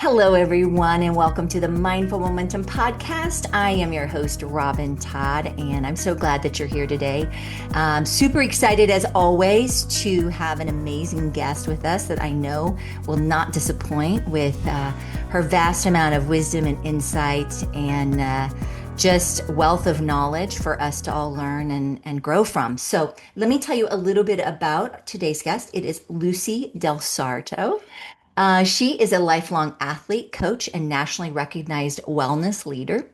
Hello, everyone, and welcome to the Mindful Momentum Podcast. I am your host, Robin Todd, and I'm so glad that you're here today. Super excited, as always, to have an amazing guest with us that I know will not disappoint with her vast amount of wisdom and insight and just wealth of knowledge for us to all learn and grow from. So, let me tell you a little bit about today's guest. It is Lucy Delsarto. She is a lifelong athlete, coach, and nationally recognized wellness leader.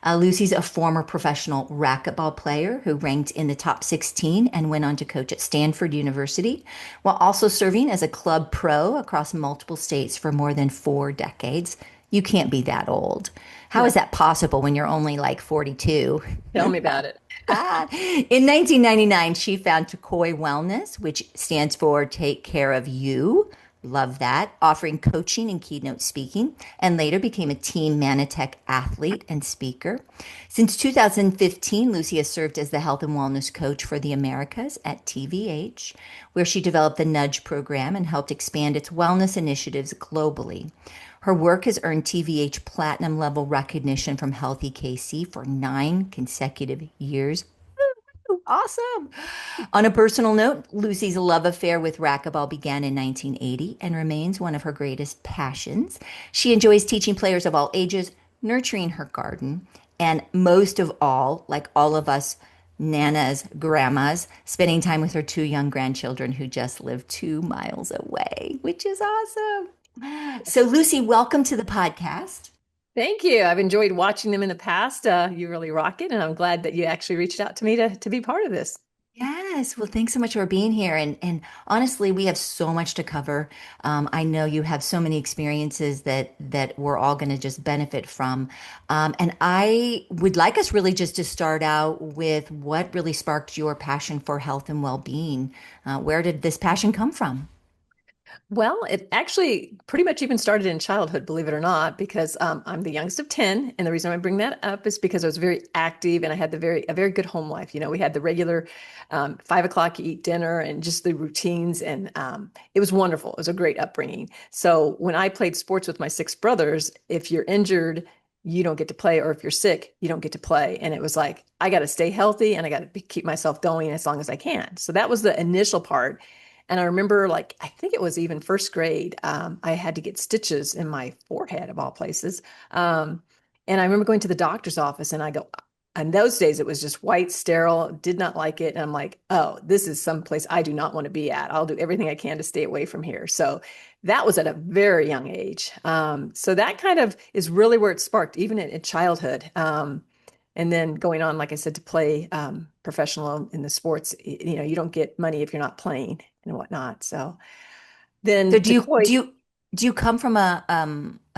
Lucy's a former professional racquetball player who ranked in the top 16 and went on to coach at Stanford University, while also serving as a club pro across multiple states for more than 4 decades. You can't be that old. How is No, that possible when you're only like 42? tell me about it. In 1999, she found Takoi Wellness, which stands for Take Care of You. Love that. Offering coaching and keynote speaking, and later became a team Manatech athlete and speaker. Since 2015, Lucy has served as the health and wellness coach for the Americas at TVH, where she developed the Nudge program and helped expand its wellness initiatives globally. Her work has earned TVH platinum level recognition from Healthy KC for 9 consecutive years. Awesome. On a personal note, Lucy's love affair with racquetball began in 1980 and remains one of her greatest passions. She enjoys teaching players of all ages, nurturing her garden, and most of all, like all of us nanas, grandmas, spending time with her 2 young grandchildren who just live 2 miles away, which is awesome. So, Lucy, welcome to the podcast. Thank you. I've enjoyed watching them in the past. You really rock it, and I'm glad that you actually reached out to me to be part of this. Yes, well, thanks so much for being here. And honestly, we have so much to cover. I know you have so many experiences that we're all going to just benefit from. And I would like us really just to start out with what really sparked your passion for health and well-being. Where did this passion come from? Well, it actually pretty much even started in childhood, believe it or not, because I'm the youngest of 10. And the reason I bring that up is because I was very active and I had a very good home life. You know, we had the regular 5 o'clock eat dinner and just the routines. And it was wonderful. It was a great upbringing. So when I played sports with my 6 brothers, if you're injured, you don't get to play, or if you're sick, you don't get to play. And it was like, I got to stay healthy and I got to keep myself going as long as I can. So that was the initial part. And I remember, like, I think it was even first grade, I had to get stitches in my forehead, of all places. Um, and I remember going to the doctor's office and I go, in those days, it was just white, sterile, did not like it. And I'm like, oh, this is someplace I do not want to be at. I'll do everything I can to stay away from here. So that was at a very young age. So that kind of is really where it sparked, even in childhood. And then going on, like I said, to play professional in the sports, you know, you don't get money if you're not playing and whatnot. So So then do you Decoy, do you do you come from a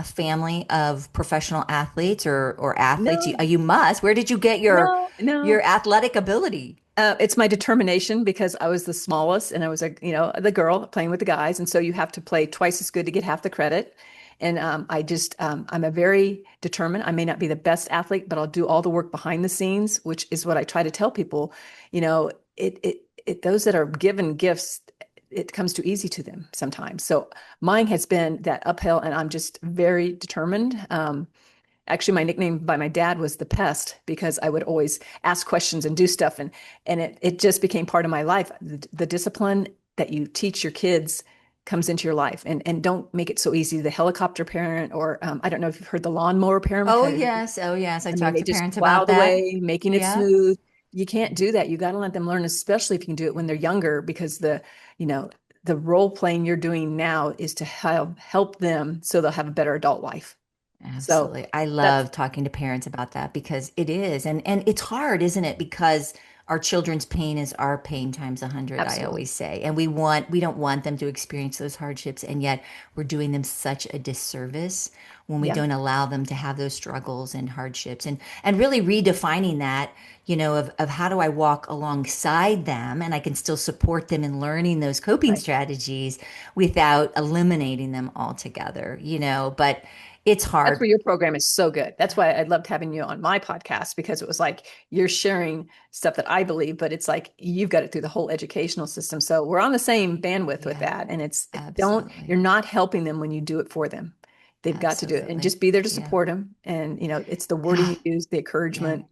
family of professional athletes or athletes? no, You must. Where did you get your no. athletic ability? It's my determination because I was the smallest and I was the girl playing with the guys. And so you have to play twice as good to get half the credit. And I'm a very determined. I may not be the best athlete, but I'll do all the work behind the scenes, which is what I try to tell people. You know, those that are given gifts, it comes too easy to them sometimes. So mine has been that uphill, and I'm just very determined. Actually, my nickname by my dad was the pest because I would always ask questions and do stuff, and it just became part of my life. The discipline that you teach your kids comes into your life, and don't make it so easy. The helicopter parent, or I don't know if you've heard the lawnmower parent. Oh yes, oh yes. I I mean, talk they to just parents plow about the that. way, making it Yeah, smooth. You can't do that. You got to let them learn, especially if you can do it when they're younger, because you know, the role playing you're doing now is to help them so they'll have a better adult life. So absolutely. I that's love talking to parents about that because it is, and it's hard, isn't it? Because our children's pain is our pain times 100, I absolutely always say. And we don't want them to experience those hardships, and yet we're doing them such a disservice when we yeah. don't allow them to have those struggles and hardships and really redefining that, of how do I walk alongside them and I can still support them in learning those coping Right. strategies without eliminating them altogether. But it's That's hard. where your program is so good. That's why I loved having you on my podcast, because it was like you're sharing stuff that I believe, but it's like you've got it through the whole educational system. So we're on the same bandwidth with Yeah, that. And you're absolutely. not helping them when you do it for them. They've got to do it and Absolutely. just be there to Yeah. support them. And, it's the wording you use, the Yeah. encouragement,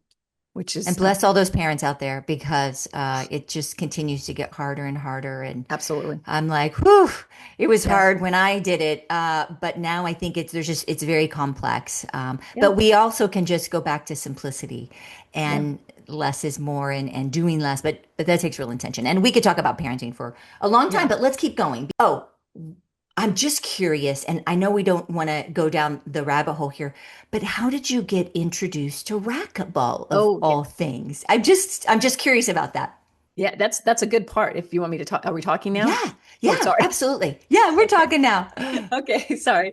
which And is bless all those parents out there because it just continues to get harder and harder. And absolutely. I'm like, whew, it was Yeah. hard when I did it. But now I think it's very complex. Yeah. But we also can just go back to simplicity Yeah. and less is more and doing less. But that takes real intention. And we could talk about parenting for a long time, Yeah. but let's keep going. Oh, I'm just curious, and I know we don't want to go down the rabbit hole here, but how did you get introduced to racquetball of Oh, yeah. all things? I'm just curious about that. Yeah. That's a good part. If you want me to talk, are we talking now? Yeah, Oh, yeah, sorry. absolutely. Yeah, we're Okay. talking now. Okay, sorry.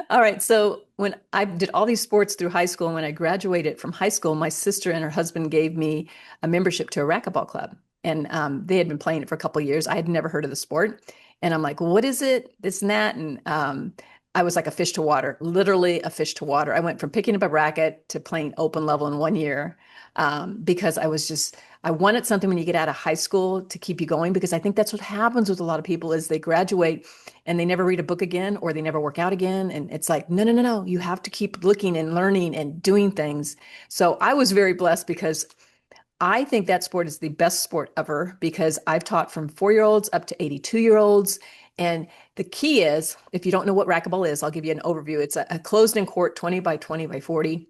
All right. So when I did all these sports through high school, and when I graduated from high school, my sister and her husband gave me a membership to a racquetball club. And they had been playing it for a couple of years. I had never heard of the sport. And I'm like, well, what is it? This and that. And I was like a fish to water, literally a fish to water. I went from picking up a racket to playing open level in 1 year because I wanted something when you get out of high school to keep you going because I think that's what happens with a lot of people is they graduate and they never read a book again or they never work out again. And it's like, no, no, no, no. You have to keep looking and learning and doing things. So I was very blessed because I think that sport is the best sport ever because I've taught from 4 year olds up to 82 year olds. And the key is, if you don't know what racquetball is, I'll give you an overview. It's a closed in court 20 by 20 by 40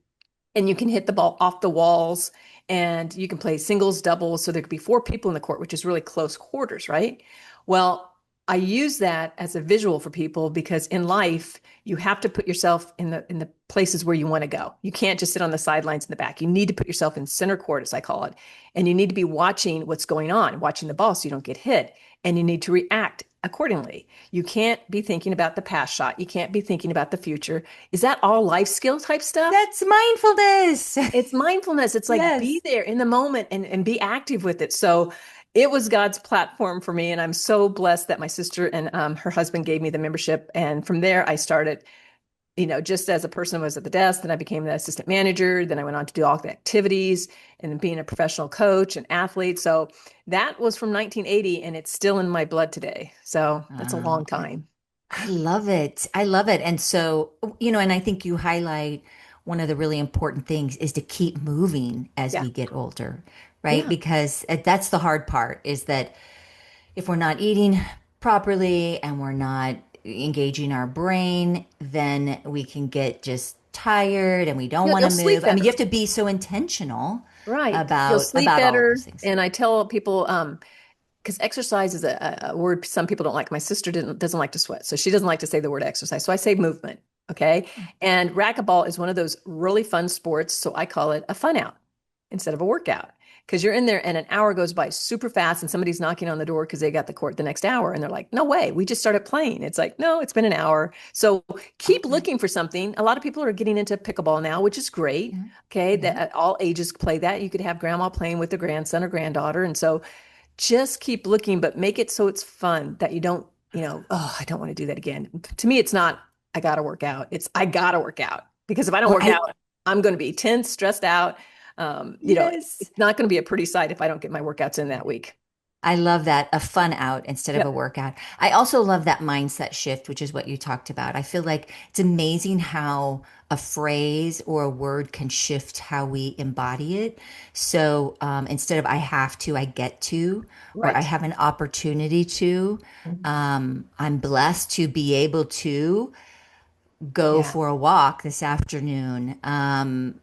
and you can hit the ball off the walls and you can play singles, doubles. So there could be four people in the court, which is really close quarters, right? Well, I use that as a visual for people because in life, you have to put yourself in the places where you want to go. You can't just sit on the sidelines in the back. You need to put yourself in center court, as I call it. And you need to be watching what's going on, watching the ball so you don't get hit. And you need to react accordingly. You can't be thinking about the past shot. You can't be thinking about the future. Is that all life skill type stuff? That's mindfulness. It's mindfulness. It's like be Yes. there in the moment and be active with it. So it was God's platform for me. And I'm so blessed that my sister and her husband gave me the membership. And from there, I started, just as a person who was at the desk, then I became the assistant manager. Then I went on to do all the activities and being a professional coach and athlete. So that was from 1980 and it's still in my blood today. So that's a long I, time. I love it. I love it. And so, and I think you highlight one of the really important things is to keep moving as Yeah. we get older, right? Yeah. Because that's the hard part is that if we're not eating properly and we're not engaging our brain, then we can get just tired and we don't want You'll to sleep move. I mean, you better. have to be so intentional Right. You'll about sleep all of better. those things. And I tell people, because exercise is a word some people don't like. My sister doesn't like to sweat, so she doesn't like to say the word exercise. So I say movement. Okay. And racquetball is one of those really fun sports. So I call it a fun out instead of a workout. Because you're in there and an hour goes by super fast and somebody's knocking on the door because they got the court the next hour and they're like, no way, we just started playing. It's like, no, it's been an hour. So keep Okay. looking for something. A lot of people are getting into pickleball now, which is great. Yeah. Okay. Yeah. That all ages play that. You could have grandma playing with their grandson or granddaughter. And so just keep looking, but make it so it's fun that you don't, oh, I don't want to do that again. To me, it's not, I got to work out. It's, I got to work out because if I don't Or work out, I'm going to be tense, stressed out. yes. It's not going to be a pretty sight if I don't get my workouts in that week. I love that, a fun out instead of a Yep. workout. I also love that mindset shift, which is what you talked about. I feel like it's amazing how a phrase or a word can shift how we embody it. So instead of I have to, I get to, or I Right. have an opportunity to, I'm blessed to be able to go Yeah. for a walk this afternoon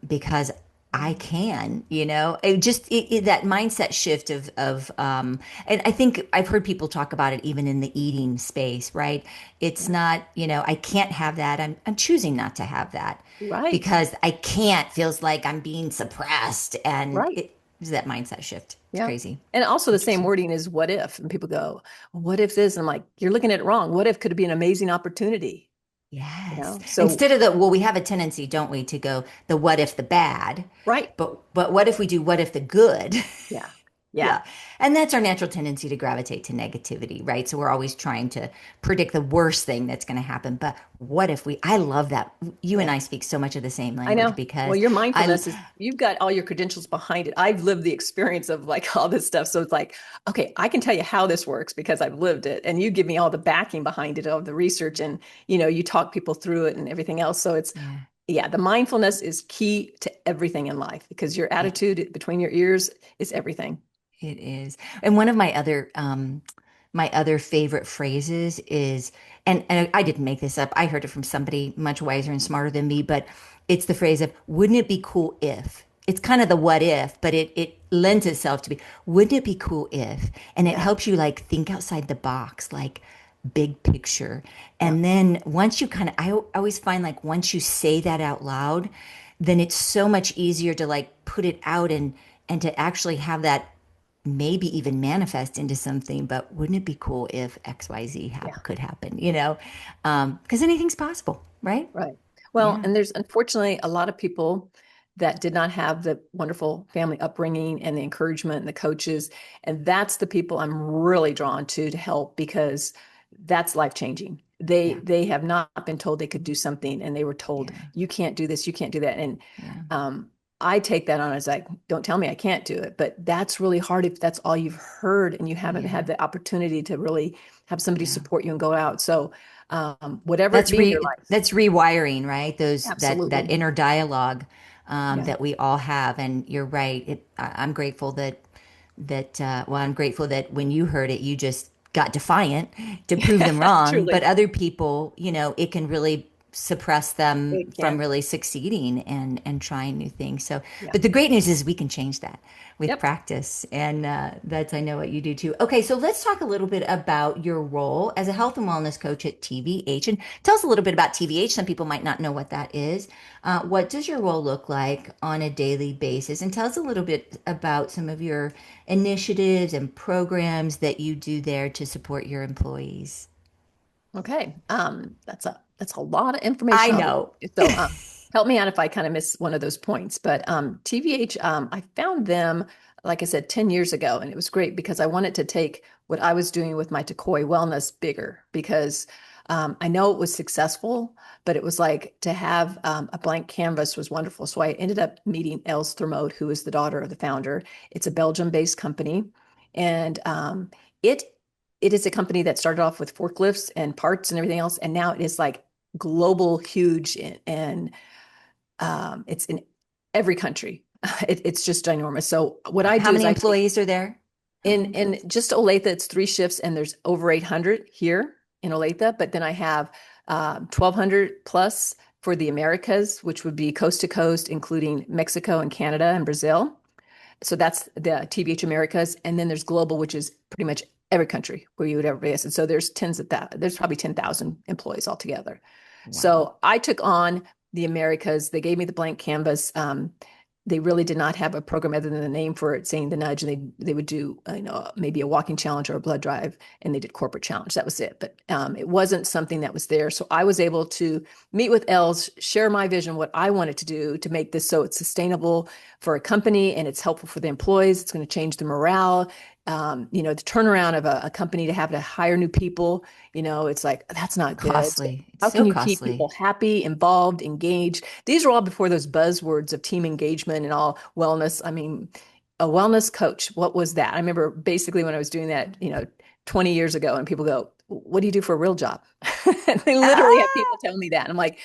because I can, that mindset shift and I think I've heard people talk about it even in the eating space, right? It's Yeah. not, I can't have that. I'm choosing not to have that Right. because I can't feels like I'm being suppressed and Right. it's that mindset shift. It's Yeah. crazy. And also the same Interesting. wording is what if? And people go, well, what if this? And I'm like, you're looking at it wrong. What if could it be an amazing opportunity? Yes. So Instead of we have a tendency, don't we, to go the what if the bad, right. but what if we do what if the good? Yeah. Yeah. Yeah. And that's our natural tendency to gravitate to negativity, right? So we're always trying to predict the worst thing that's going to happen. But what if I love that. You and Yeah. I speak so much of the same I language know. Well, because your I, mindfulness is, you've got all your credentials behind it. I've lived the experience of like all this stuff. So it's like, okay, I can tell you how this works because I've lived it. And you give me all the backing behind it, all the research, and you talk people through it and everything else. So it's, yeah, yeah, the mindfulness is key to everything in life because your it, attitude between your ears is everything. it is. And one of my other favorite phrases is, and I didn't make this up. I heard it from somebody much wiser and smarter than me, but it's the phrase of, wouldn't it be cool if? It's kind of the what if, but it lends itself to be, wouldn't it be cool if? And it Yeah. helps you like think outside the box, like big picture. Yeah. And then once you kind of, I always find like once you say that out loud, then it's so much easier to like put it out and to actually have that maybe even manifest into something. But wouldn't it be cool if XYZ Yeah. could happen, you know? Because anything's possible, right? Right. Well, Yeah, and there's unfortunately a lot of people that did not have the wonderful family upbringing and the encouragement and the coaches. And that's the people I'm really drawn to help because that's life changing. They yeah, they have not been told they could do something and they were told, yeah, you can't do this, you can't do that. And yeah, I take that on as like, don't tell me I can't do it. But that's really hard if that's all you've heard and you haven't had yeah, the opportunity to really have somebody yeah. support you and go out. So whatever it be in your life. That's rewiring, right? That Absolutely. inner dialogue Yeah. that we all have. And you're right. I'm grateful well, I'm grateful that when you heard it, you just got defiant to prove them wrong. But Truly. other people, it can really suppress them It from can. really succeeding and trying new things. So, Yeah. but the great news is we can change that with Yep. practice, and that's I know what you do too. Okay, so let's talk a little bit about your role as a health and wellness coach at TVH, and tell us a little bit about TVH. Some people might not know what that is. What does your role look like on a daily basis? And tell us a little bit about some of your initiatives and programs that you do there to support your employees. Okay. That's a lot of I information all to know. take. So help me out if I kind of miss one of those points. But TVH, I found them, like I said, 10 years ago, and it was great because I wanted to take what I was doing with my Takoi wellness bigger because I know it was successful, but it was like to have a blank canvas was wonderful. So I ended up meeting Els Thermode, who is the daughter of the founder. It's a Belgium-based company, and it it is a company that started off with forklifts and parts and everything else, and now it is like global, huge, and it's in every country. It's just ginormous. So what I How do is many I take employees are there? How many in employees? just Olathe, it's 3 shifts, and there's over 800 here in Olathe. But then I have 1,200 plus for the Americas, which would be coast to coast, including Mexico and Canada and Brazil. So that's the TVH Americas. And then there's global, which is pretty much every country where you would ever be. And so there's tens of that. There's probably 10,000 employees altogether. Wow. So I took on the Americas. They gave me the blank canvas. They really did not have a program other than the name for it, saying the nudge. And they would do maybe a walking challenge or a blood drive, and they did corporate challenge. That was it. But it wasn't something that was there. So I was able to meet with Els, share my vision, what I wanted to do to make this so it's sustainable for a company and it's helpful for the employees. It's going to change the morale. The turnaround of a company to have to hire new people, it's like, that's not good. So Costly. It's how so can you keep costly. people happy, involved, engaged? These are all before those buzzwords of team engagement and all wellness. I mean, a wellness coach, what was that? I remember basically when I was doing that, 20 years ago, and people go, what do you do for a real job? And they literally have people Ah, tell me that. And I'm like,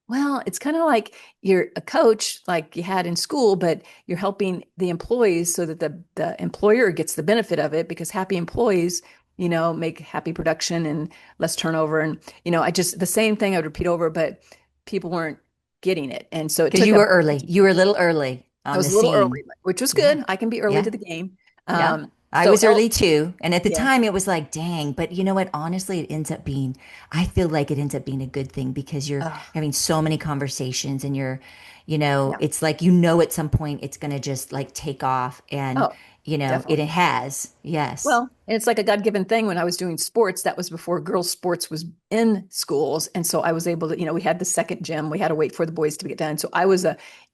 well, it's kind of like you're a coach like you had in school, but you're helping the employees so that the employer gets the benefit of it because happy employees, make happy production and less turnover. And, I just the same thing I would repeat over, but people weren't getting it. And so it because took you a were early. You were a little early I on the was a little early, scene. which was Yeah. good. I can be early Yeah. to the game. Yeah. I So was early too. And at the yeah. time it was like, dang, but you know what? Honestly, I feel like it ends up being a good thing because you're Uh, having so many conversations and yeah. it's like, at some point it's going to just like take off. And Oh. it Definitely. has. Yes. Well, and it's like a God-given thing. When I was doing sports, that was before girls' sports was in schools. And so I was able to, we had the second gym. We had to wait for the boys to get done. So I was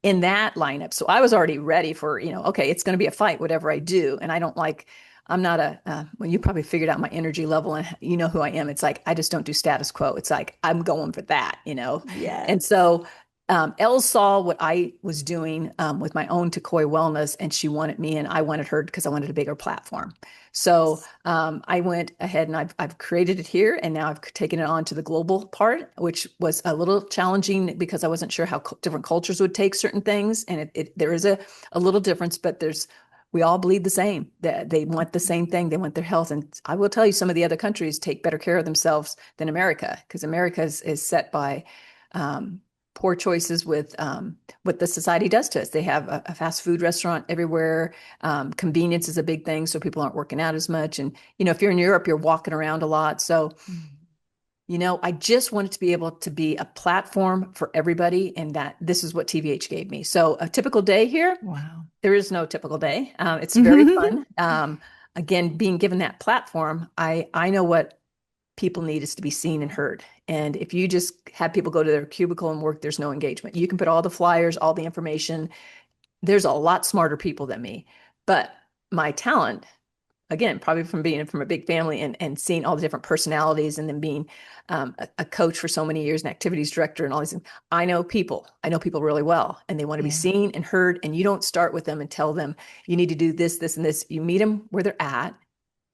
in that lineup. So I was already ready for, okay, it's going to be a fight, whatever I do. And I'm not well, you probably figured out my energy level and you know who I am. It's like, I just don't do status quo. It's like, I'm going for that. And Yes. so Elle saw what I was doing with my own Takoi wellness, and she wanted me, and I wanted her because I wanted a bigger platform. So I went ahead and I've created it here, and now I've taken it on to the global part, which was a little challenging because I wasn't sure how different cultures would take certain things, and there is a little difference, but we all bleed the same. That they want the same thing. They want their health, and I will tell you, some of the other countries take better care of themselves than America, because America is set by um, poor choices with what the society does to us. They have a fast food restaurant everywhere. Convenience is a big thing, so people aren't working out as much. And if you're in Europe, you're walking around a lot. So I just wanted to be able to be a platform for everybody, and that this is what TVH gave me. So a typical day here, Wow. there is no typical day. It's very fun. Again, being given that platform, I know what people need is to be seen and heard. And if you just have people go to their cubicle and work, there's no engagement. You can put all the flyers, all the information. There's a lot smarter people than me. But my talent, again, probably from being from a big family and seeing all the different personalities, and then being a coach for so many years, and activities director and all these things. I know people really well, and they want to be Yeah. seen and heard. And you don't start with them and tell them you need to do this, this, and this. You meet them where they're at,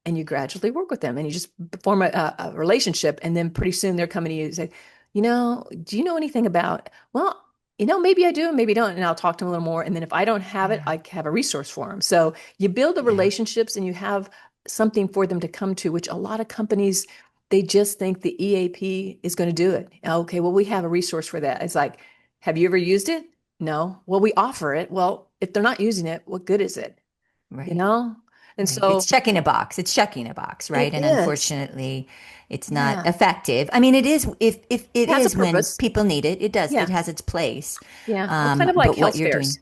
and you gradually work with them, and you just form a relationship. And then pretty soon they're coming to you and say, do you know anything about, well, maybe I do and maybe don't. And I'll talk to them a little more. And then if I don't have it, Yeah. I have a resource for them. So you build the Yeah. relationships, and you have something for them to come to, which a lot of companies, they just think the EAP is going to do it. Okay, well, we have a resource for that. It's like, have you ever used it? No. Well, we offer it. Well, if they're not using it, what good is it? You Right. know? And Right. It's so checking a box. It's checking a box, it right? And is. unfortunately, it's not Yeah. effective. I mean, it is if it It has a is when purpose. people need it, it does. It Yeah. has its place. Yeah. Well, kind of like But what health you're doing, fairs.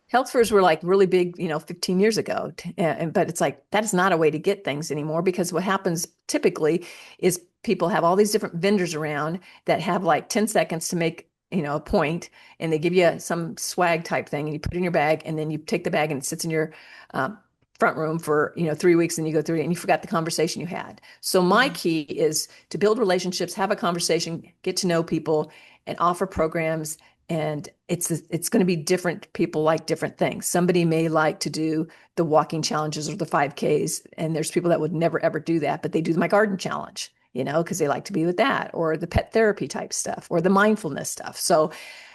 Health fairs were like really big, 15 years ago. But it's like that is not a way to get things anymore, because what happens typically is people have all these different vendors around that have like 10 seconds to make, a point, and they give you some swag type thing, and you put it in your bag, and then you take the bag and it sits in your um, front room for, 3 weeks, and you go through it and you forgot the conversation you had. So my yeah, key is to build relationships, have a conversation, get to know people, and offer programs. And it's going to be different. People like different things. Somebody may like to do the walking challenges or the 5Ks, and there's people that would never ever do that, but they do my garden challenge, because they like to be with that, or the pet therapy type stuff, or the mindfulness stuff. So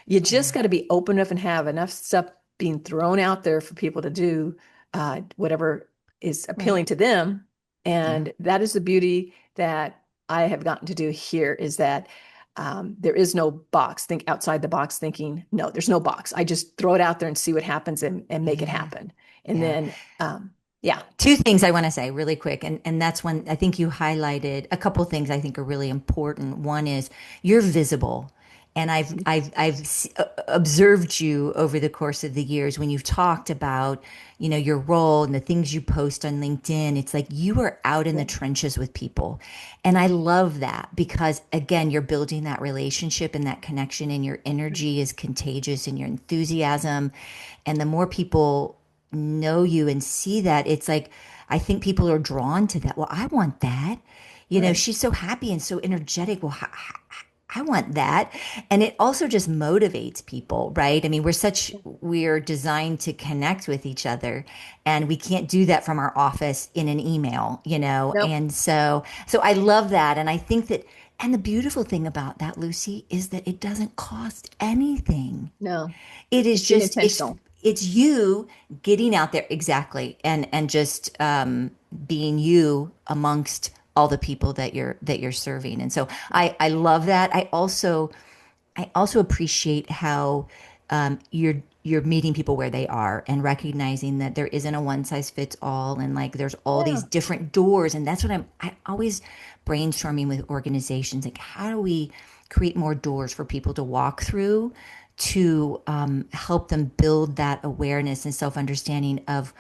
you just yeah, got to be open enough and have enough stuff being thrown out there for people to do whatever is right, appealing to them. yeah, And that is the beauty that I have gotten to do here, is that there is no box. Think outside the box thinking. No, there's no box. I just throw it out there and see what happens, and make it yeah, happen. And yeah. then, yeah. Two things I want to say really quick, and that's when I think you highlighted a couple things I think are really important. One is you're visible, and I've observed you over the course of the years when you've talked about your role and the things you post on LinkedIn. It's like you are out in the trenches with people, and I love that because again, you're building that relationship and that connection, and your energy is contagious, and your enthusiasm, and the more people know you and see that, it's like I think people are drawn to that. Well, I want that. Right. She's so happy and so energetic. Well, I want that. And it also just motivates people, right? I mean, we're designed to connect with each other, and we can't do that from our office in an email. Nope. And so I love that. And I think that, and the beautiful thing about that, Lucy, is that it doesn't cost anything. No. It is It's being just intentional. it's you getting out there exactly, and just being you amongst all the people that you're serving. And so I love that. I also appreciate how you're meeting people where they are and recognizing that there isn't a one size fits all, and like there's all Yeah. these different doors. And that's what I always brainstorming with organizations, like how do we create more doors for people to walk through to help them build that awareness and self understanding of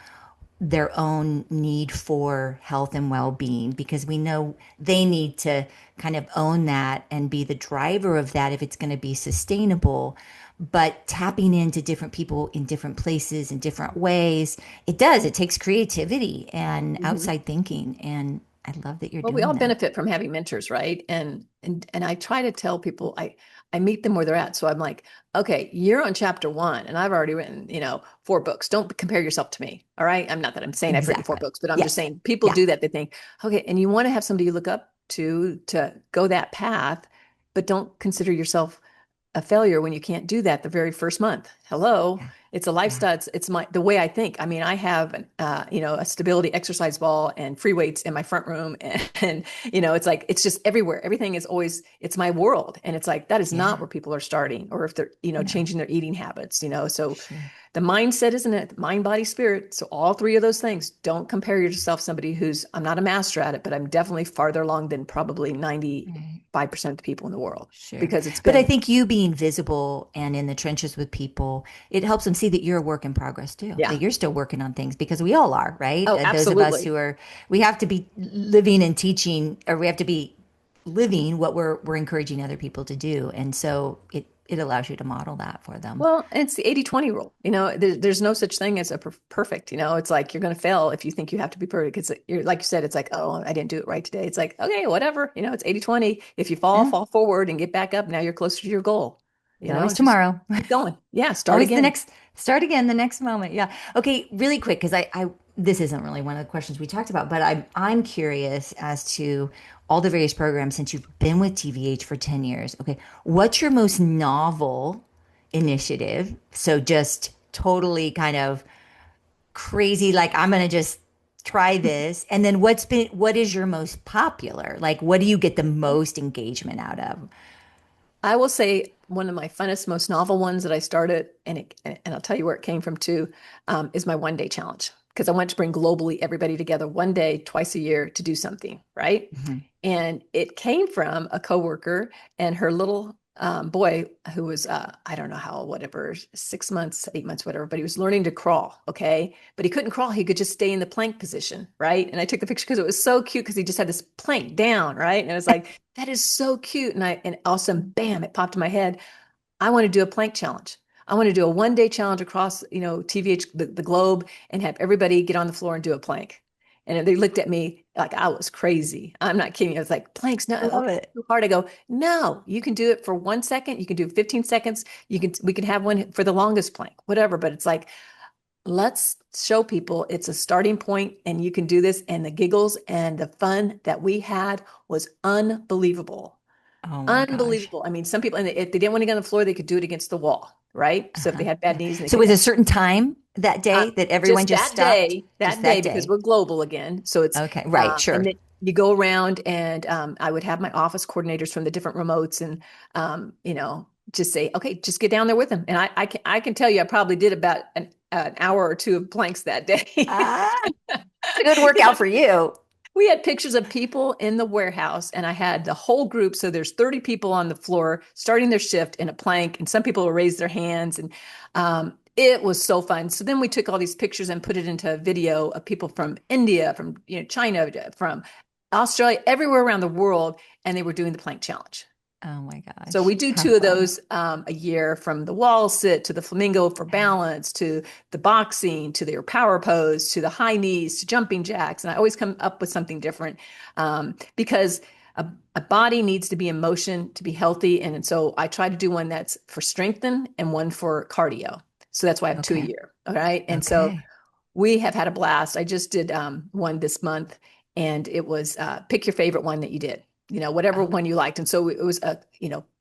their own need for health and well-being, because we know they need to kind of own that and be the driver of that if it's going to be sustainable. But tapping into different people in different places in different ways, it takes creativity and Mhm. outside thinking. And I love that you're Well, we all doing that. benefit from having mentors, right? And I try to tell people I meet them where they're at. So I'm like, okay, you're on chapter one, and I've already written, 4 books. Don't compare yourself to me. All right. I'm not that I'm saying I've written four Exactly. books, but I'm just Yes. saying people Yeah. do that. They think, okay, and you want to have somebody you look up to go that path, but don't consider yourself a failure when you can't do that the very first month. Hello, Yeah. it's a Yeah. lifestyle. It's my the way I think. I mean, I have a stability exercise ball and free weights in my front room, and it's like it's just everywhere. Everything is always it's my world, and it's like that is not Yeah. where people are starting, or if they're No. changing their eating habits. So Sure. the mindset, isn't it? Mind, body, spirit. So all three of those things. Don't compare yourself to somebody who's I'm not a master at it, but I'm definitely farther along than probably Right. 95% of the people in the world Sure. because it's But I been think you being visible and in the trenches with people, it helps them see that you're a work in progress too, that yeah. you're still working on things, because we all are, right? Oh, Those of us absolutely. who are, we have to be living and teaching, or we have to be living what we're encouraging other people to do. And so it allows you to model that for them. Well, it's the 80-20 rule. There's no such thing as a perfect. It's like you're going to fail if you think you have to be perfect. It's you're like you said, it's like, oh, I didn't do it right today. It's like, okay, whatever. It's 80-20. If you fall, Yeah. fall forward and get back up. Now you're closer to your goal. There's always Just tomorrow. keep going. Yeah, start Always the again. next, start again the next moment. Yeah. Okay, really quick, because this isn't really one of the questions we talked about, but I'm curious as to all the various programs since you've been with TVH for 10 years. Okay, what's your most novel initiative? So just totally kind of crazy, like I'm gonna just try this. And then what is your most popular? Like what do you get the most engagement out of? I will say one of my funnest, most novel ones that I started, and I'll tell you where it came from too, is my 1 day challenge. Because I want to bring globally everybody together 1 day, twice a year to do something, right? Mhm. And it came from a coworker and her little boy who was, I don't know how, whatever, 6 months, 8 months, whatever, but he was learning to crawl. Okay. But he couldn't crawl. He could just stay in the plank position. Right. And I took the picture because it was so cute because he just had this plank down. Right. And I was like, that is so cute. And awesome, bam, it popped in my head. I want to do a plank challenge. I want to do a 1 day challenge across, TVH, the globe, and have everybody get on the floor and do a plank. And they looked at me like I was crazy. I'm not kidding. I was like, planks, no, I love okay, it. too hard. I go, no, you can do it for 1 second. You can do 15 seconds. We can have one for the longest plank, whatever. But it's like, let's show people it's a starting point and you can do this. And the giggles and the fun that we had was unbelievable. Oh my gosh. Unbelievable. I mean, some people, and if they didn't want to get on the floor, they could do it against the wall, right? So if Uh-huh. they had bad Yeah. knees and they So it was couldn't, a certain time that uh, day that everyone just just stopped? Just that day, that because day. we're global again. So it's, Okay. Right. and Sure. then you go around and I would have my office coordinators from the different remotes and, just say, okay, just get down there with them. And I can tell you, I probably did about an hour or two of planks that day. Ah, it's a good workout for you. We had pictures of people in the warehouse, and I had the whole group. So there's 30 people on the floor starting their shift in a plank, and some people will raise their hands, and it was so fun. So then we took all these pictures and put it into a video of people from India, from China, from Australia, everywhere around the world, and they were doing the plank challenge. Oh my So we gosh. do How two of fun. those a year, from the wall sit to the flamingo for Yeah. balance to the boxing to their power pose to the high knees to jumping jacks. And I always come up with something different because a body needs to be in motion to be healthy. And so I try to do one that's for strengthen and one for cardio. So that's why I have two a Okay. year. All right. And so Okay. we have had a blast. I just did one this month, and it was pick your favorite one that you did, whatever Okay. one you liked. And so it was,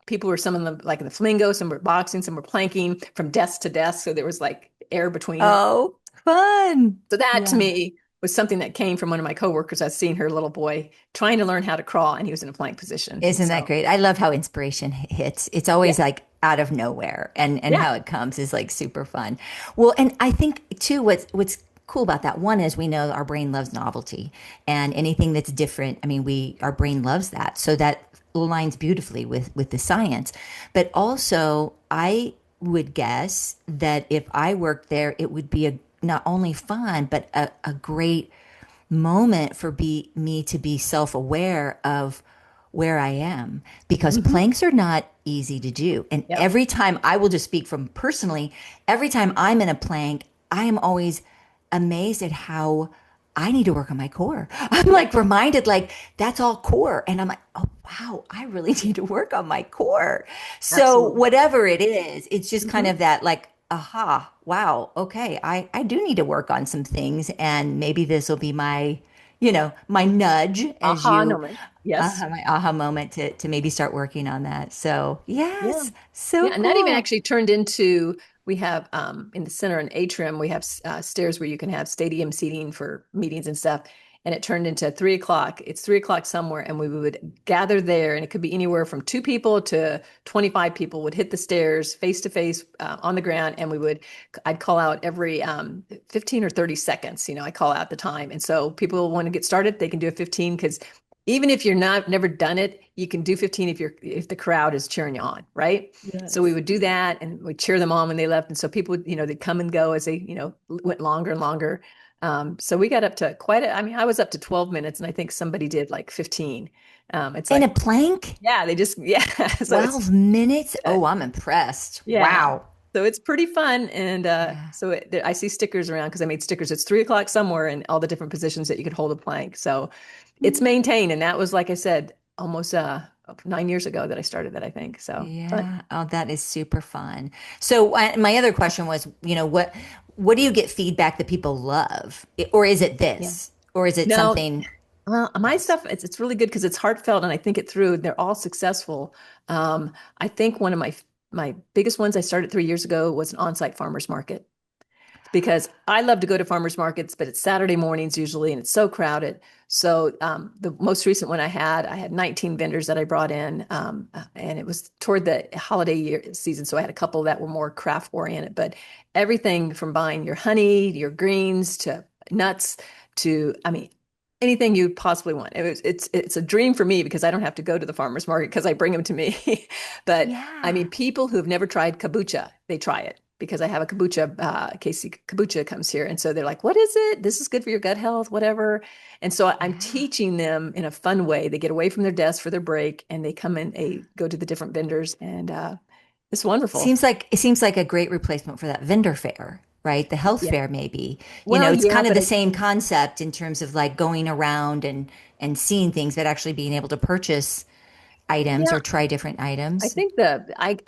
people were some of them like in the flamingo, some were boxing, some were planking from desk to desk. So there was like air between it. Oh, fun. So that to Yeah. me was something that came from one of my coworkers. I've seen her little boy trying to learn how to crawl, and he was in a plank position. Isn't that So great? I love how inspiration hits. It's yeah, always like out of nowhere, and yeah, how it comes is like super fun. Well, and I think too what's cool about that one is we know our brain loves novelty, and anything that's different, I mean, we our brain loves that. So that aligns beautifully with the science. But also, I would guess that if I worked there, it would be not only fun, but a great moment for me to be self-aware of where I am, because Hmm. planks are not easy to do. And Yep. every time, I will just speak from personally, every time I'm in a plank, I am always amazed at how I need to work on my core. I'm like Yep. reminded, like, that's all core. And I'm like, oh, wow, I really need to work on my core. So, Absolutely. whatever it is, it's just kind Hmm. of that, like, aha, wow, okay, I do need to work on some things. And maybe this will be my, my nudge, as Aha you, moment. Yes. my aha moment to maybe start working on that. So, Yeah. yes, so Yeah, and that even cool. actually turned into we have in the center an atrium. We have stairs where you can have stadium seating for meetings and stuff. And it turned into 3 o'clock. It's 3 o'clock somewhere, and we would gather there, and it could be anywhere from 2 people to 25 people would hit the stairs face to face on the ground, and I'd call out every 15 or 30 seconds. I call out the time, and so people want to get started, they can do a 15 because even if you're not never done it, you can do 15 if the crowd is cheering you on, right? So we Yes. would do that and we'd cheer them on when they left. And so people would, they'd come and go as they, went longer and longer. So we got up to I mean, I was up to 12 minutes and I think somebody did like 15. It's In a like, plank, yeah, they just, yeah. So it's, 12 minutes. uh, Oh, I'm impressed. yeah. Wow. So it's pretty fun. And Yeah. I see stickers around because I made stickers. It's 3 o'clock somewhere and all the different positions that you could hold a plank. So it's maintained. And that was, like I said, almost 9 years ago that I started that, I think. So fun. Yeah. Oh, that is super fun. So, my other question was, what do you get feedback that people love? Or is it Yeah. this? Or is it No, something my else? stuff, it's really good because it's heartfelt and I think it through. They're all successful. I think one of my biggest ones I started 3 years ago was an on-site farmers market because I love to go to farmers markets, but it's Saturday mornings usually, and it's so crowded. So the most recent one I had 19 vendors that I brought in, and it was toward the holiday year season. So I had a couple that were more craft oriented, but everything from buying your honey, your greens to nuts to, I mean, anything you possibly want. It's a dream for me because I don't have to go to the farmers market because I bring them to me. But I Yeah. mean, people who have never tried kombucha, they try it because I have a kombucha. Casey Kombucha comes here, and so they're like, "What is it? This is good for your gut health, whatever." And so I'm Yeah. teaching them in a fun way. They get away from their desk for their break, and they come in. They go to the different vendors, and it's wonderful. It seems like a great replacement for that vendor fair, right? The health Yeah. fair, maybe. Well, It's yeah, kind of but the same concept in terms of like going around and seeing things, but actually being able to purchase items yeah, or try different I items. think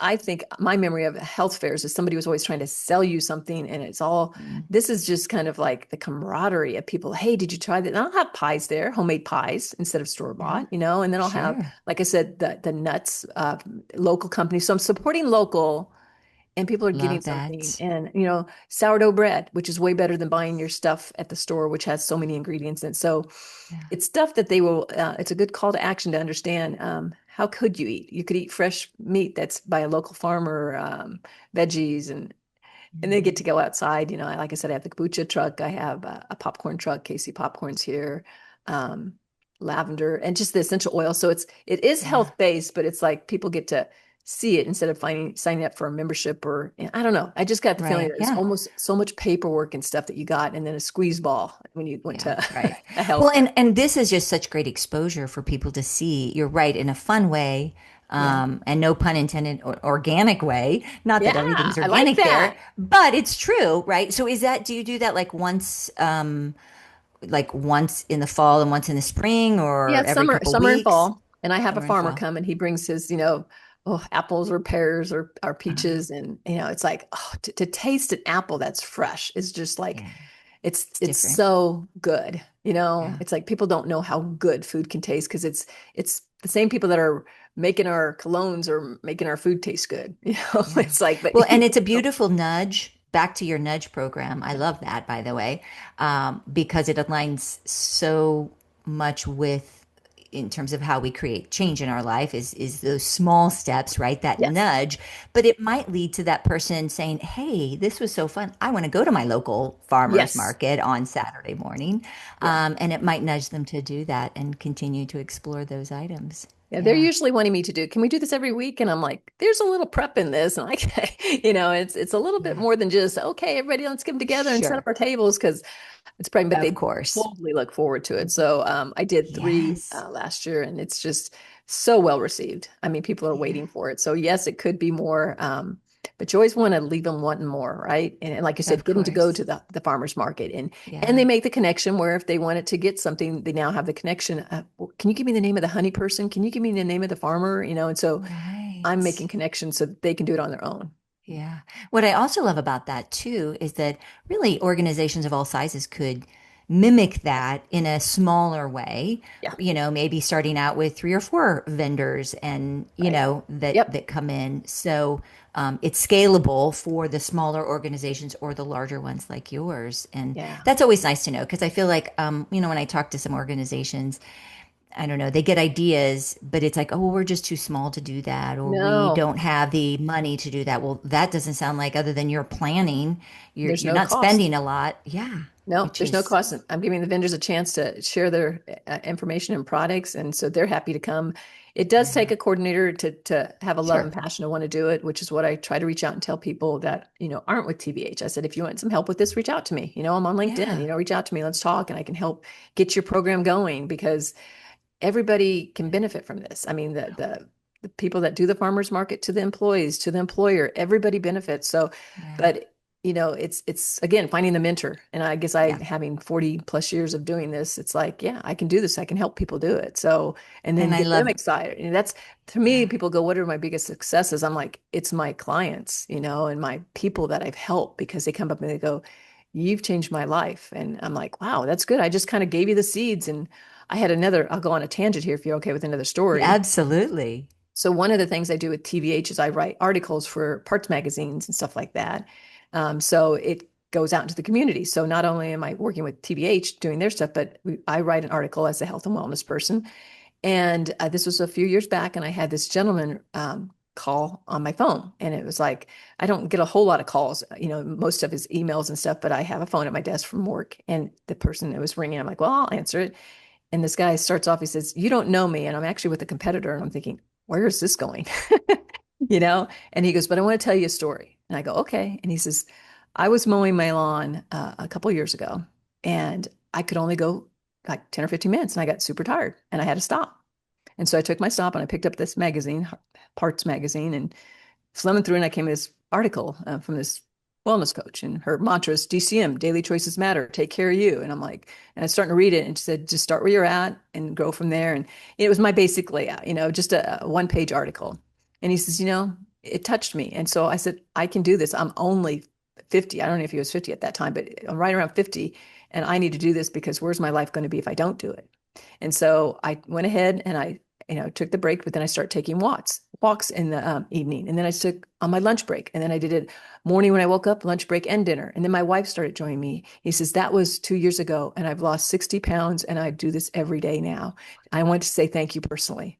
I think my memory of health fairs is somebody was always trying to sell you something, and it's all Mm. this is just kind of like the camaraderie of people. Hey, did you try that? And I'll have pies there, homemade pies instead of store Yeah, bought, and then I'll have, sure. like I said, the nuts, local companies. So I'm supporting local, and people are getting Love something. that. And sourdough bread, which is way better than buying your stuff at the store, which has so many ingredients in it. So Yeah. it's stuff that they will it's a good call to action to understand how could you eat. You could eat fresh meat that's by a local farmer, veggies, and they get to Mhm. go outside. Like I said, I have the kombucha truck, I have a popcorn truck, Casey Popcorn's here, um, lavender, and just the essential oil. So it is Yeah. health based, but it's like people get to see it instead of signing up for a membership, or I don't know. I just got the feeling Right. that it's Yeah. almost so much paperwork and stuff that you got, and then a squeeze ball when you went Yeah, to right. a health Well, fair. and this is just such great exposure for people to see. You're right, in a fun way, Yeah. and no pun intended, organic way. Not that Yeah, everything's I like organic there, that. but it's true, right? So do you do that like once in the fall and once in the spring, Yeah, or it's every couple summer and weeks? fall. And I have a Summer and farmer fall. come and he brings his, apples or pears or peaches. And, it's like, to taste an apple that's fresh is just like, Yeah, it's it's it's different. so good. Yeah. It's like people don't know how good food can taste because it's the same people that are making our colognes or making our food taste good. Yeah. It's like, but Well, and it's a beautiful nudge back to your nudge program. I yeah. love that, by the way, because it aligns so much with, in terms of how we create change in our life, is those small steps, right? That Yes. nudge, but it might lead to that person saying, "Hey, this was so fun. I want to go to my local farmers Yes. market on Saturday morning," Yeah. and it might nudge them to do that and continue to explore those items. Yeah, they're Yeah. usually wanting me to do, can we do this every week? And I'm like, there's a little prep in this. And like, it's a little bit Yeah. more than just, okay, everybody, let's get them together and set up Sure. our tables because it's probably, but Of they course. totally look forward to it. So I did three Yes. last year, and it's just so well received. I mean, people are Yeah. waiting for it. So yes, it could be more, but you always want to leave them wanting more, right? And like you said, Of get them to go course. to the farmers market, and they Yeah. make the connection where if they wanted to get something, they now have the connection. Well, can you give me the name of the honey person? Can you give me the name of the farmer? And so I'm making Right. connections so that they can do it on their own. Yeah. What I also love about that too is that really organizations of all sizes could mimic that in a smaller way, Yeah, maybe starting out with three or four vendors and, right. that Yep. that come in. So it's scalable for the smaller organizations or the larger ones like yours. And Yeah. that's always nice to know because I feel like, when I talk to some organizations, I don't know, they get ideas, but it's like, oh, well, we're just too small to do that, or we No, don't have the money to do that. Well, that doesn't sound like other than you're planning, you're there's you're no not cost. spending a lot. Yeah, No, which there's no is cost. I'm giving the vendors a chance to share their information and products, and so they're happy to come. It does take yeah, a coordinator to have a love and sure. passion to want to do it, which is what I try to reach out and tell people that aren't with TBH. I said, if you want some help with this, reach out to me. I'm on LinkedIn. Yeah, Reach out to me. Let's talk, and I can help get your program going because everybody can benefit from this. I mean, the people that do the farmers market to the employees, to the employer, everybody benefits. So, right. but it's again finding the mentor. And I guess I Yeah. having 40 plus years of doing this, it's like, yeah, I can do this. I can help people do it. So, and then And I get them love, excited. And that's to me, yeah. people go, what are my biggest successes? I'm like, it's my clients, and my people that I've helped because they come up and they go, you've changed my life. And I'm like, wow, that's good. I just kind of gave you the seeds. And I had I'll go on a tangent here if you're okay with another Yeah, story. absolutely. So one of the things I do with TVH is I write articles for parts magazines and stuff like that. So it goes out into the community. So not only am I working with TVH doing their stuff, but I write an article as a health and wellness person. And this was a few years back, and I had this gentleman call on my phone. And it was like, I don't get a whole lot of calls, most of his emails and stuff, but I have a phone at my desk from work. And the person that was ringing, I'm like, well, I'll answer it. And this guy starts off, he says, you don't know me. And I'm actually with a competitor. And I'm thinking, where is this going? And he goes, but I want to tell you a story. And I go, okay. And he says, I was mowing my lawn a couple of years ago, and I could only go like 10 or 15 minutes, and I got super tired and I had to stop. And so I took my stop and I picked up this magazine, Parts Magazine, and slumming through, and I came to this article from this wellness coach, and her mantra is DCM, daily choices matter, take care of you. And I'm like, and I was starting to read it, and she said, just start where you're at and go from there. And it was my basic layout, just a one-page article. And he says, it touched me. And so I said, I can do this. I'm only 50. I don't know if he was 50 at that time, but I'm right around 50. And I need to do this because where's my life going to be if I don't do it? And so I went ahead and I, took the break, but then I started taking walks in the evening. And then I took on my lunch break. And then I did it morning when I woke up, lunch break and dinner. And then my wife started joining me. He says, that was 2 years ago. And I've lost 60 pounds and I do this every day now. I want to say thank you personally.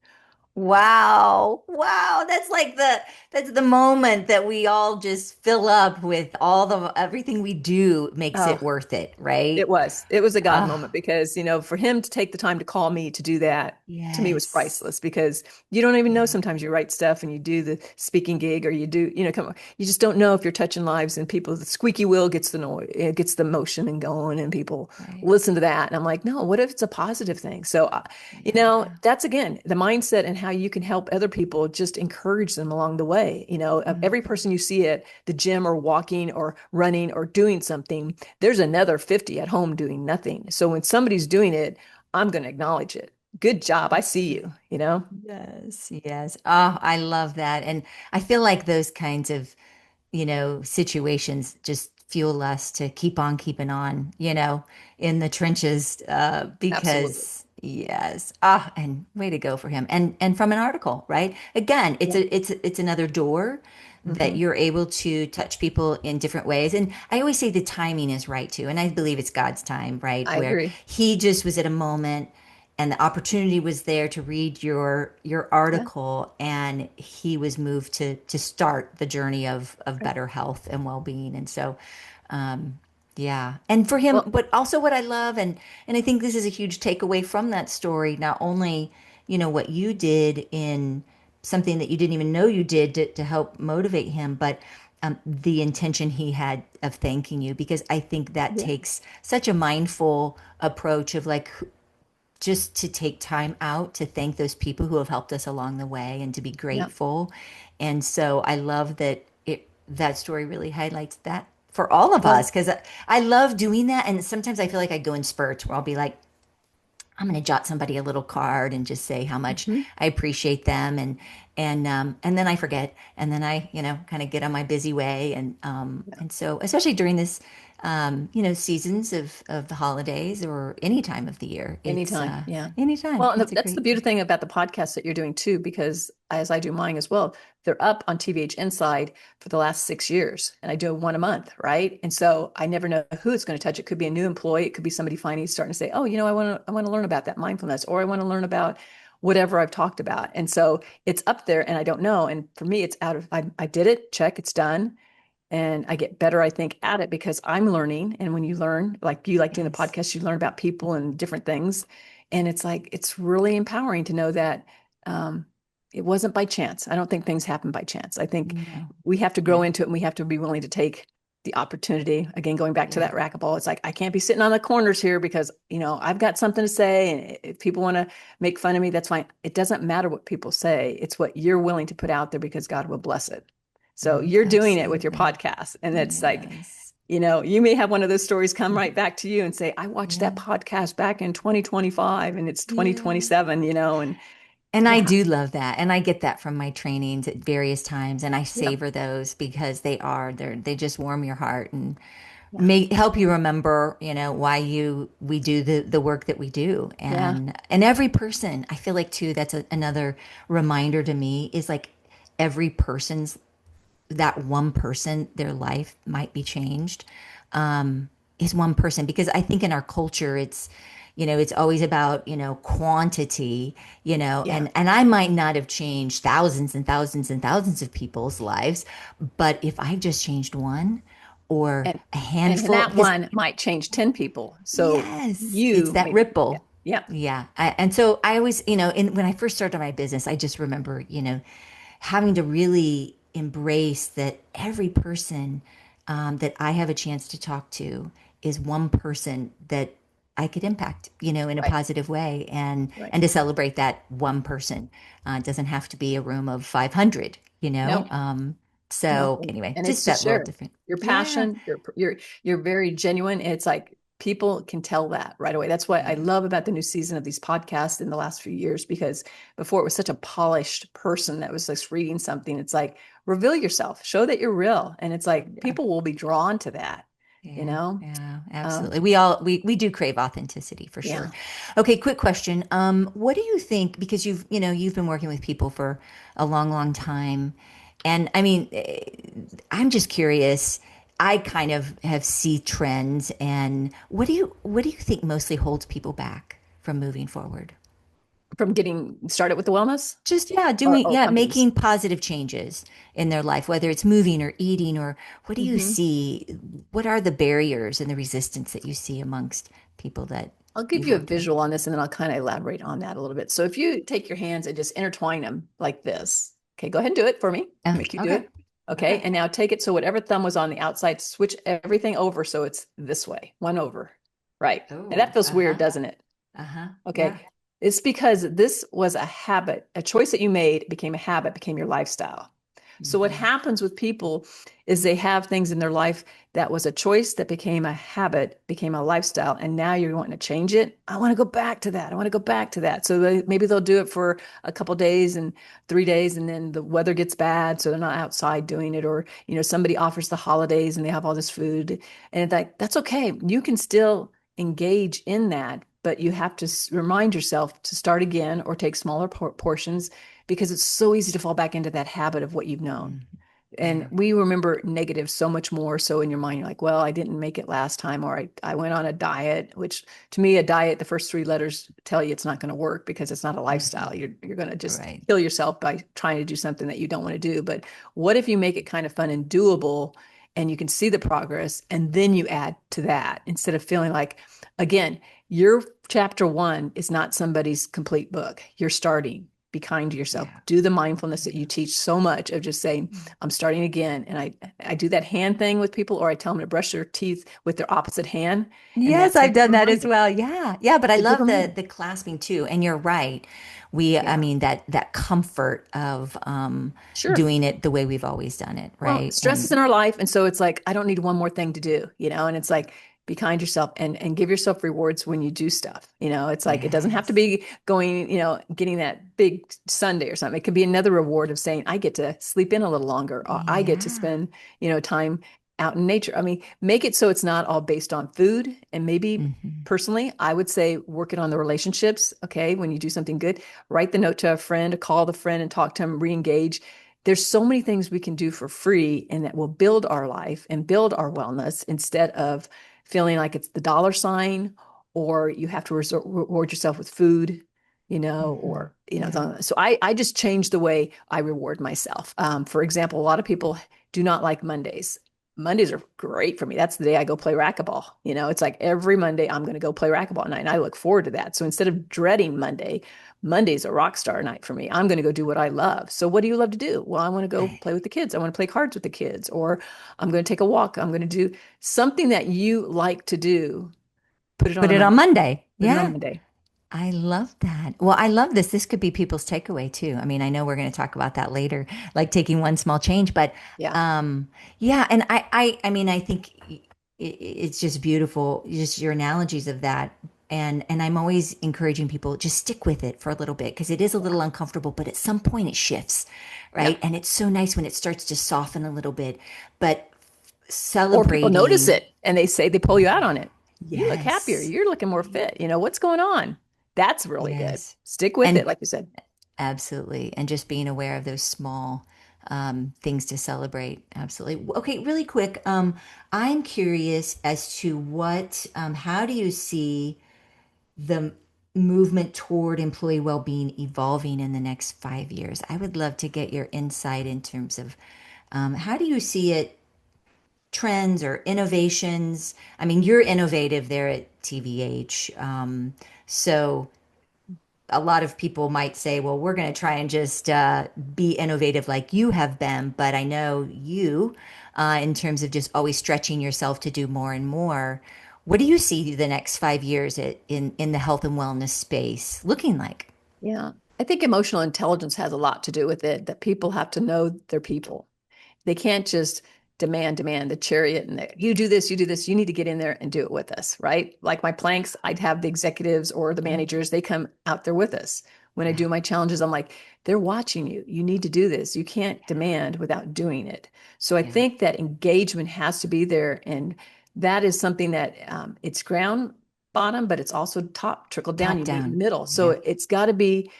Wow. Wow. That's the moment that we all just fill up with everything we do makes Oh, it worth it, right? it was. It was a God Oh, moment because, for him to take the time to call me to do that to me was yes. priceless because you don't even know Yeah, sometimes you write stuff and you do the speaking gig or you do, come on. You just don't know if you're touching lives and people, the squeaky wheel gets the noise, it gets the motion and going and people right. listen to that. And I'm like, no, what if it's a positive thing? So, Yeah. that's again, the mindset and how you can help other people, just encourage them along the way. Of every Mhm. person you see at the gym or walking or running or doing something, there's another 50 at home doing nothing. So when somebody's doing it, I'm going to acknowledge it. Good job. I see you. Yes, yes. Oh, I love that. And I feel like those kinds of, situations just fuel us to keep on keeping on, in the trenches, Absolutely. because yes. Ah, and way to go for him. And from an article, right? Again, Yeah. it's another door that Hmm. you're able to touch people in different ways. And I always say the timing is right too. And I believe it's God's time, right? I Where agree. he just was at a moment and the opportunity was there to read your Yeah. article, and he was moved to start the journey of Right. better health and well-being. And so yeah, and for him, Well, but also what I love, and I think this is a huge takeaway from that story, not only what you did in something that you didn't even know you did to help motivate him, but the intention he had of thanking you, because I think that Yeah. takes such a mindful approach of like just to take time out to thank those people who have helped us along the way and to be Yeah. grateful. And so I love that that story really highlights that for all of us Well, because I love doing that. And sometimes I feel like I go in spurts where I'll be like, I'm going to jot somebody a little card and just say how much mhm. I appreciate them, and then I forget, and then I kind of get on my busy way, and so especially during this seasons of the holidays or any time of the year, it's Anytime. Yeah. anytime Well, and it's a that's the great beautiful time. thing about the podcast that you're doing too, because as I do mine as well, they're up on TVH Inside for the last 6 years, and I do one a month, right? And so I never know who it's going to touch. It could be a new employee, it could be somebody finally starting to say, "Oh, I want to learn about that mindfulness, or I want to learn about whatever I've talked about." And so it's up there, and I don't know. And for me, it's out of I did it, check, it's done. And I get better, I think, at it because I'm learning. And when you learn, like you like doing the Yes. podcast, you learn about people and different things. And it's like, it's really empowering to know that um, it wasn't by chance. I don't think things happen by chance. I think No. we have to grow Yeah. into it and we have to be willing to take the opportunity. Again, going back to Yeah. that racquetball, it's like, I can't be sitting on the corners here because, I've got something to say. And if people want to make fun of me, that's fine. It doesn't matter what people say. It's what you're willing to put out there because God will bless it. So you're doing it with your Absolutely. podcast. And it's like, Yes. you may have one of those stories come right back to you and say, I watched Yeah. that podcast back in 2025 and it's Yeah. 2027, and And I yeah, do love that. And I get that from my trainings at various times. And I yeah, savor those because they just warm your heart and yeah, may help you remember, why we do the work that we do. yeah, And every person, I feel like too, that's another reminder to me is like every person's that one person, their life might be changed, is one person. Because I think in our culture, it's always about, quantity, yeah, and I might not have changed thousands and thousands and thousands of people's lives, but if I just changed one or and a and handful, that because one might change 10 people. So yes, it's you that maybe, yeah, ripple. yeah, Yeah. And so I always, when I first started my business, I just remember, having to really embrace that every person that I have a chance to talk to is one person that I could impact, in a right, positive way, right. and to celebrate that one person. It doesn't have to be a room of 500, No, no, so anyway, and it's just to that little share different. your Yeah. passion. You're very genuine. It's like people can tell that right away. That's what I Yeah. love about the new season of these podcasts in the last few years, because before it was such a polished person that was just reading something. It's like reveal yourself, show that you're real, and it's like Yeah. people will be drawn to that. You Yeah, know, yeah, um, absolutely. We do crave authenticity for sure. yeah. Okay, quick question. What do you think, because you've been working with people for a long, long time, and I mean, I'm just curious. I kind of have see trends, and what do you think mostly holds people back from moving forward? From getting started with the wellness, Just yeah, or companies. making positive changes in their life, whether it's moving or eating, or what do you Mhm. see? What are the barriers and the resistance that you see amongst people that I'll give you've you a worked with? visual on this and then I'll kind of elaborate on that a little bit. So if you take your hands and just intertwine them like this, okay, go ahead and do it for me. Make you do Okay, it. Okay. okay. And now take it. So whatever thumb was on the outside, switch everything over. So it's this way, one over. Right. And that Oh, feels weird, uh-huh, doesn't it? uh-huh. Yeah. Okay. It's because this was a habit, a choice that you made became a habit, became your lifestyle. So what Hmm. happens with people is they have things in their life that was a choice that became a habit, became a lifestyle, and now you're wanting to change it. I want to go back to that. I want to go back to that. So maybe they'll do it for a couple days and 3 days, and then the weather gets bad, so they're not outside doing it. Or somebody offers the holidays and they have all this food, and like that's okay. You can still engage in that, but you have to remind yourself to start again or take smaller portions, because it's so easy to fall back into that habit of what you've known. Hmm. And Yeah. we remember negative so much more. So in your mind, you're like, well, I didn't make it last time, or I went on a diet, which to me, a diet, the first three letters tell you it's not going to work because it's not a Hmm. lifestyle. You're going to just Right. kill yourself by trying to do something that you don't want to do. But what if you make it kind of fun and doable, and you can see the progress, and then you add to that instead of feeling like, Again, your chapter one is not somebody's complete book. You're starting. Be kind to yourself. Yeah. Do the mindfulness that Yeah. you teach so much of just saying, I'm starting again. And I do that hand thing with people, or I tell them to brush their teeth with their opposite hand. And Yes, that's a I've good done that as reminder. well. Yeah. Yeah, but I It's a good love reminder. the clasping too. And you're right. I Yeah, mean that comfort of sure. doing it the way we've always done it, Well, right? stress is And in our life, and so it's like I don't need one more thing to do, and it's like be kind to yourself and give yourself rewards when you do stuff. It's like it doesn't have to yes. be going, getting that big Sunday or something. It could be another reward of saying I get to sleep in a little longer, or I get to Yeah. spend, time out in nature. I mean, make it so it's not all based on food. And maybe Hmm. personally, I would say work it on the relationships. Okay, when you do something good, write the note to a friend, call the friend and talk to them, re-engage. There's so many things we can do for free and that will build our life and build our wellness instead of feeling like it's the dollar sign or you have to reward yourself with food, Hmm. or, Yeah. so I just changed the way I reward myself. For example, a lot of people do not like Mondays. Mondays are great for me. That's the day I go play racquetball. It's like every Monday I'm going to go play racquetball night, and I look forward to that. So instead of dreading Monday, Monday's a rock star night for me. I'm going to go do what I love. So what do you love to do? Well, I want to go Right. play with the kids. I want to play cards with the kids, or I'm going to take a walk. I'm going to do something that you like to do. Put it on Put a it on Monday. Monday. Put it on Yeah. Monday. I love that. Well, I love this. This could be people's takeaway too. I mean, I know we're going to talk about that later, like taking one small change, but Yeah. yeah. And I mean, I think it's just beautiful, just your analogies of that. And I'm always encouraging people just stick with it for a little bit because it is a Yeah. little uncomfortable, but at some point it shifts, Yeah. right? And it's so nice when it starts to soften a little bit. But Or people notice celebrating, it and they say they pull you out on it. You look happier. yes, You're looking more fit. What's going on? That's really good. yes. Stick with it, And like you said. absolutely. And just being aware of those small things to celebrate. Absolutely. Okay, really quick. I'm curious as to how do you see the movement toward employee well-being evolving in the next 5 years? I would love to get your insight in terms of how do you see it, trends or innovations? I mean, you're innovative there at TVH. So a lot of people might say, well, we're going to try and just be innovative like you have been. But I know you, in terms of just always stretching yourself to do more and more. What do you see the next 5 years in the health and wellness space looking like? Yeah. I think emotional intelligence has a lot to do with it, that people have to know their people. They can't just demand the chariot and you do this, you do this, you need to get in there and do it with us, right? Like my planks, I'd have the executives or the Mm, managers, they come out there with us. When I yeah, do my challenges, I'm like, they're watching you. You need to do this. You can't demand without doing it. So I yeah, think that engagement has to be there. And that is something that it's ground bottom, but it's also top, trickle down. top You meet in the down. middle. So Yeah, it's got to be,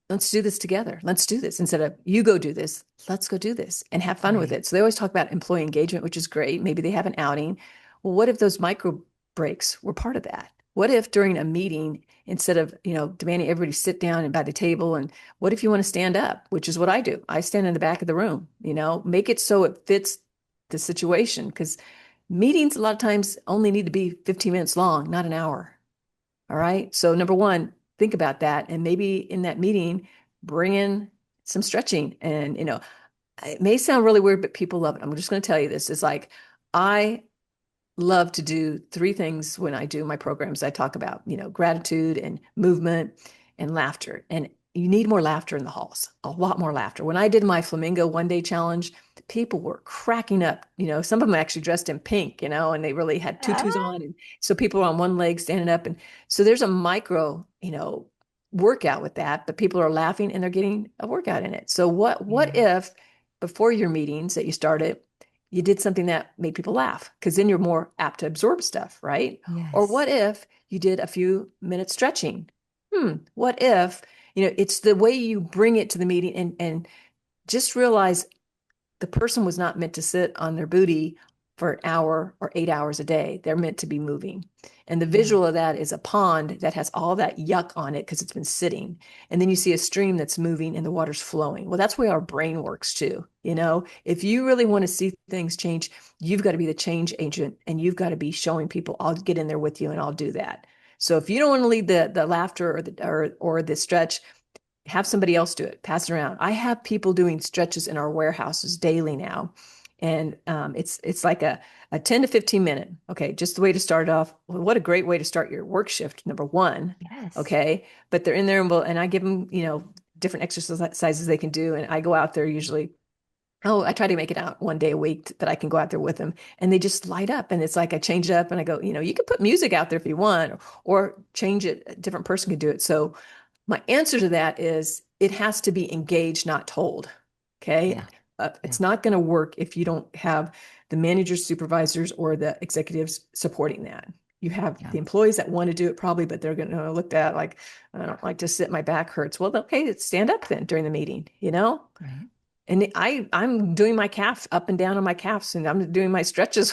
let's do this together. Let's do this instead of you go do this. Let's go do this and have fun with right. it. So they always talk about employee engagement, which is great. Maybe they have an outing. Well, what if those micro breaks were part of that? What if during a meeting, instead of, demanding everybody sit down and by the table, and what if you want to stand up, which is what I do? I stand in the back of the room, make it so it fits the situation because meetings a lot of times only need to be 15 minutes long, not an hour. All right. So, number one, think about that. And maybe in that meeting, bring in some stretching. And, it may sound really weird, but people love it. I'm just going to tell you this. It's like, I love to do three things when I do my programs. I talk about, gratitude and movement and laughter. And you need more laughter in the halls, a lot more laughter. When I did my flamingo 1 day challenge, people were cracking up. Some of them actually dressed in pink, and they really had tutus Ah, on. And so people were on one leg standing up. And so there's a micro, workout with that, but people are laughing and they're getting a workout in it. So what yeah, if before your meetings that you started, you did something that made people laugh because then you're more apt to absorb stuff, right? Or yes, what if you did a few minutes stretching? What if, it's the way you bring it to the meeting and just realize the person was not meant to sit on their booty for an hour or 8 hours a day. They're meant to be moving. And the Yeah. visual of that is a pond that has all that yuck on it because it's been sitting. And then you see a stream that's moving and the water's flowing. Well, that's where our brain works too. If you really want to see things change, you've got to be the change agent and you've got to be showing people, I'll get in there with you and I'll do that. So if you don't want to lead the laughter or the stretch, have somebody else do it, pass it around. I have people doing stretches in our warehouses daily now. And it's like a 10 to 15 minute. Okay, just the way to start off. Well, what a great way to start your work shift, number one. Yes. Okay. But they're in there and I give them, different exercises they can do. And I go out there usually. Oh, I try to make it out one day a week that I can go out there with them and they just light up. And it's like I change it up and I go, you can put music out there if you want, or change it. A different person can do it. So my answer to that is it has to be engaged, not told. Okay. Yeah. Yeah. It's not going to work if you don't have the managers, supervisors, or the executives supporting that. You have Yeah. the employees that want to do it probably, but they're going to look at like, I don't like to sit, my back hurts. Well, okay, stand up then during the meeting. Right. And I'm doing my calf up and down on my calves and I'm doing my stretches.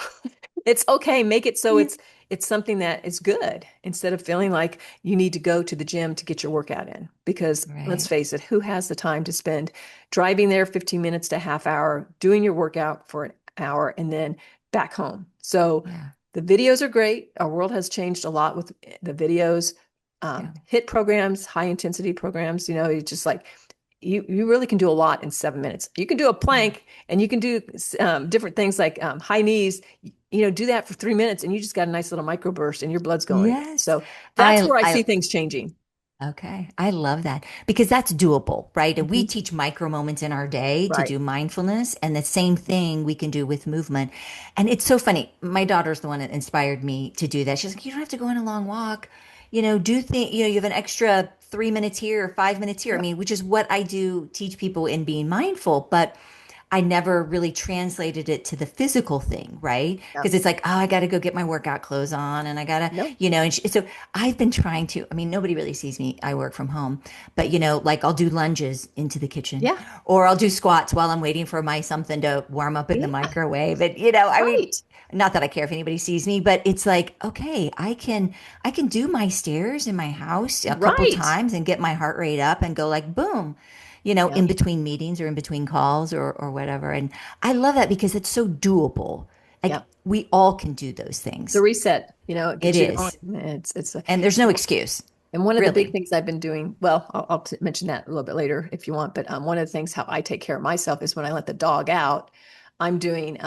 It's okay. Make it so Yeah. it's something that is good instead of feeling like you need to go to the gym to get your workout in. Because let's Right. face it, who has the time to spend driving there 15 minutes to a half hour, doing your workout for an hour, and then back home? So Yeah. the videos are great. Our world has changed a lot with the videos. Yeah. Hit programs, high intensity programs, you just like you really can do a lot in 7 minutes. You can do a Yeah. plank and you can do different things like high knees. Do that for 3 minutes and you just got a nice little microburst and your blood's going again. Yes. So that's where I I see things changing. Okay, I love that because that's doable, right? And we Mhm. teach micro moments in our day to Right. do mindfulness, and the same thing we can do with movement. And it's so funny. My daughter's the one that inspired me to do that. She's like, "You don't have to go on a long walk, do think, you have an extra 3 minutes here or 5 minutes here." I Yep. mean, which is what I do teach people in being mindful, but I never really translated it to the physical thing, right? Yep. Because it's like, oh, I got to go get my workout clothes on and I got to, No. so I've been trying to, I mean, nobody really sees me. I work from home, but like I'll do lunges into the kitchen Yeah. or I'll do squats while I'm waiting for my something to warm up in the Yeah. microwave. And, I mean, Right. not that I care if anybody sees me, but it's like, okay, I can do my stairs in my house a couple Right. times and get my heart rate up and go like, boom, Yep. in between meetings or in between calls or whatever. And I love that because it's so doable. Like Yep. we all can do those The things. reset, it It gets you on. is. It's And there's no excuse, And one of the big really. things I've been doing, well, I'll mention that a little bit later if you want, but one of the things how I take care of myself is when I let the dog out, I'm doing,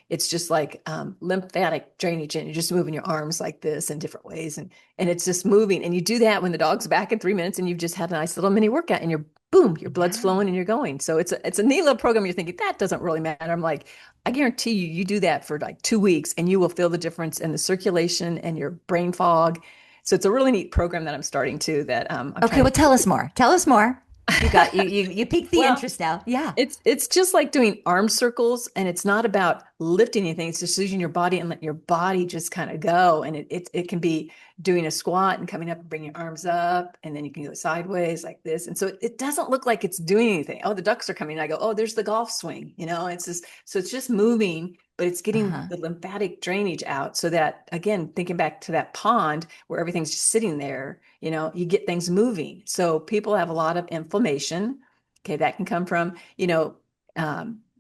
it's just like lymphatic drainage and you're just moving your arms like this in different ways. And it's just moving. And you do that when the dog's back in 3 minutes and you've just had a nice little mini workout and you're boom, your blood's Yeah. flowing and you're going. So it's a neat little program. You're thinking that doesn't really matter. I'm like, I guarantee you do that for like 2 weeks and you will feel the difference in the circulation and your brain fog. So it's a really neat program that I'm starting to that I'm Okay, trying well tell us more. Tell us more. You got you piqued the well, interest now. Yeah. it's just like doing arm circles, and it's not about lifting anything. It's just using your body and letting your body just kind of go. And it can be doing a squat and coming up and bringing your arms up, and then you can go sideways like this. And so it doesn't look like it's doing anything. Oh, the ducks are coming. I go, oh, there's the golf swing. It's just so it's just moving, but it's getting Uh-huh. the lymphatic drainage out so that again, thinking back to that pond where everything's just sitting there, you get things moving. So people have a lot of inflammation. Okay, that can come from,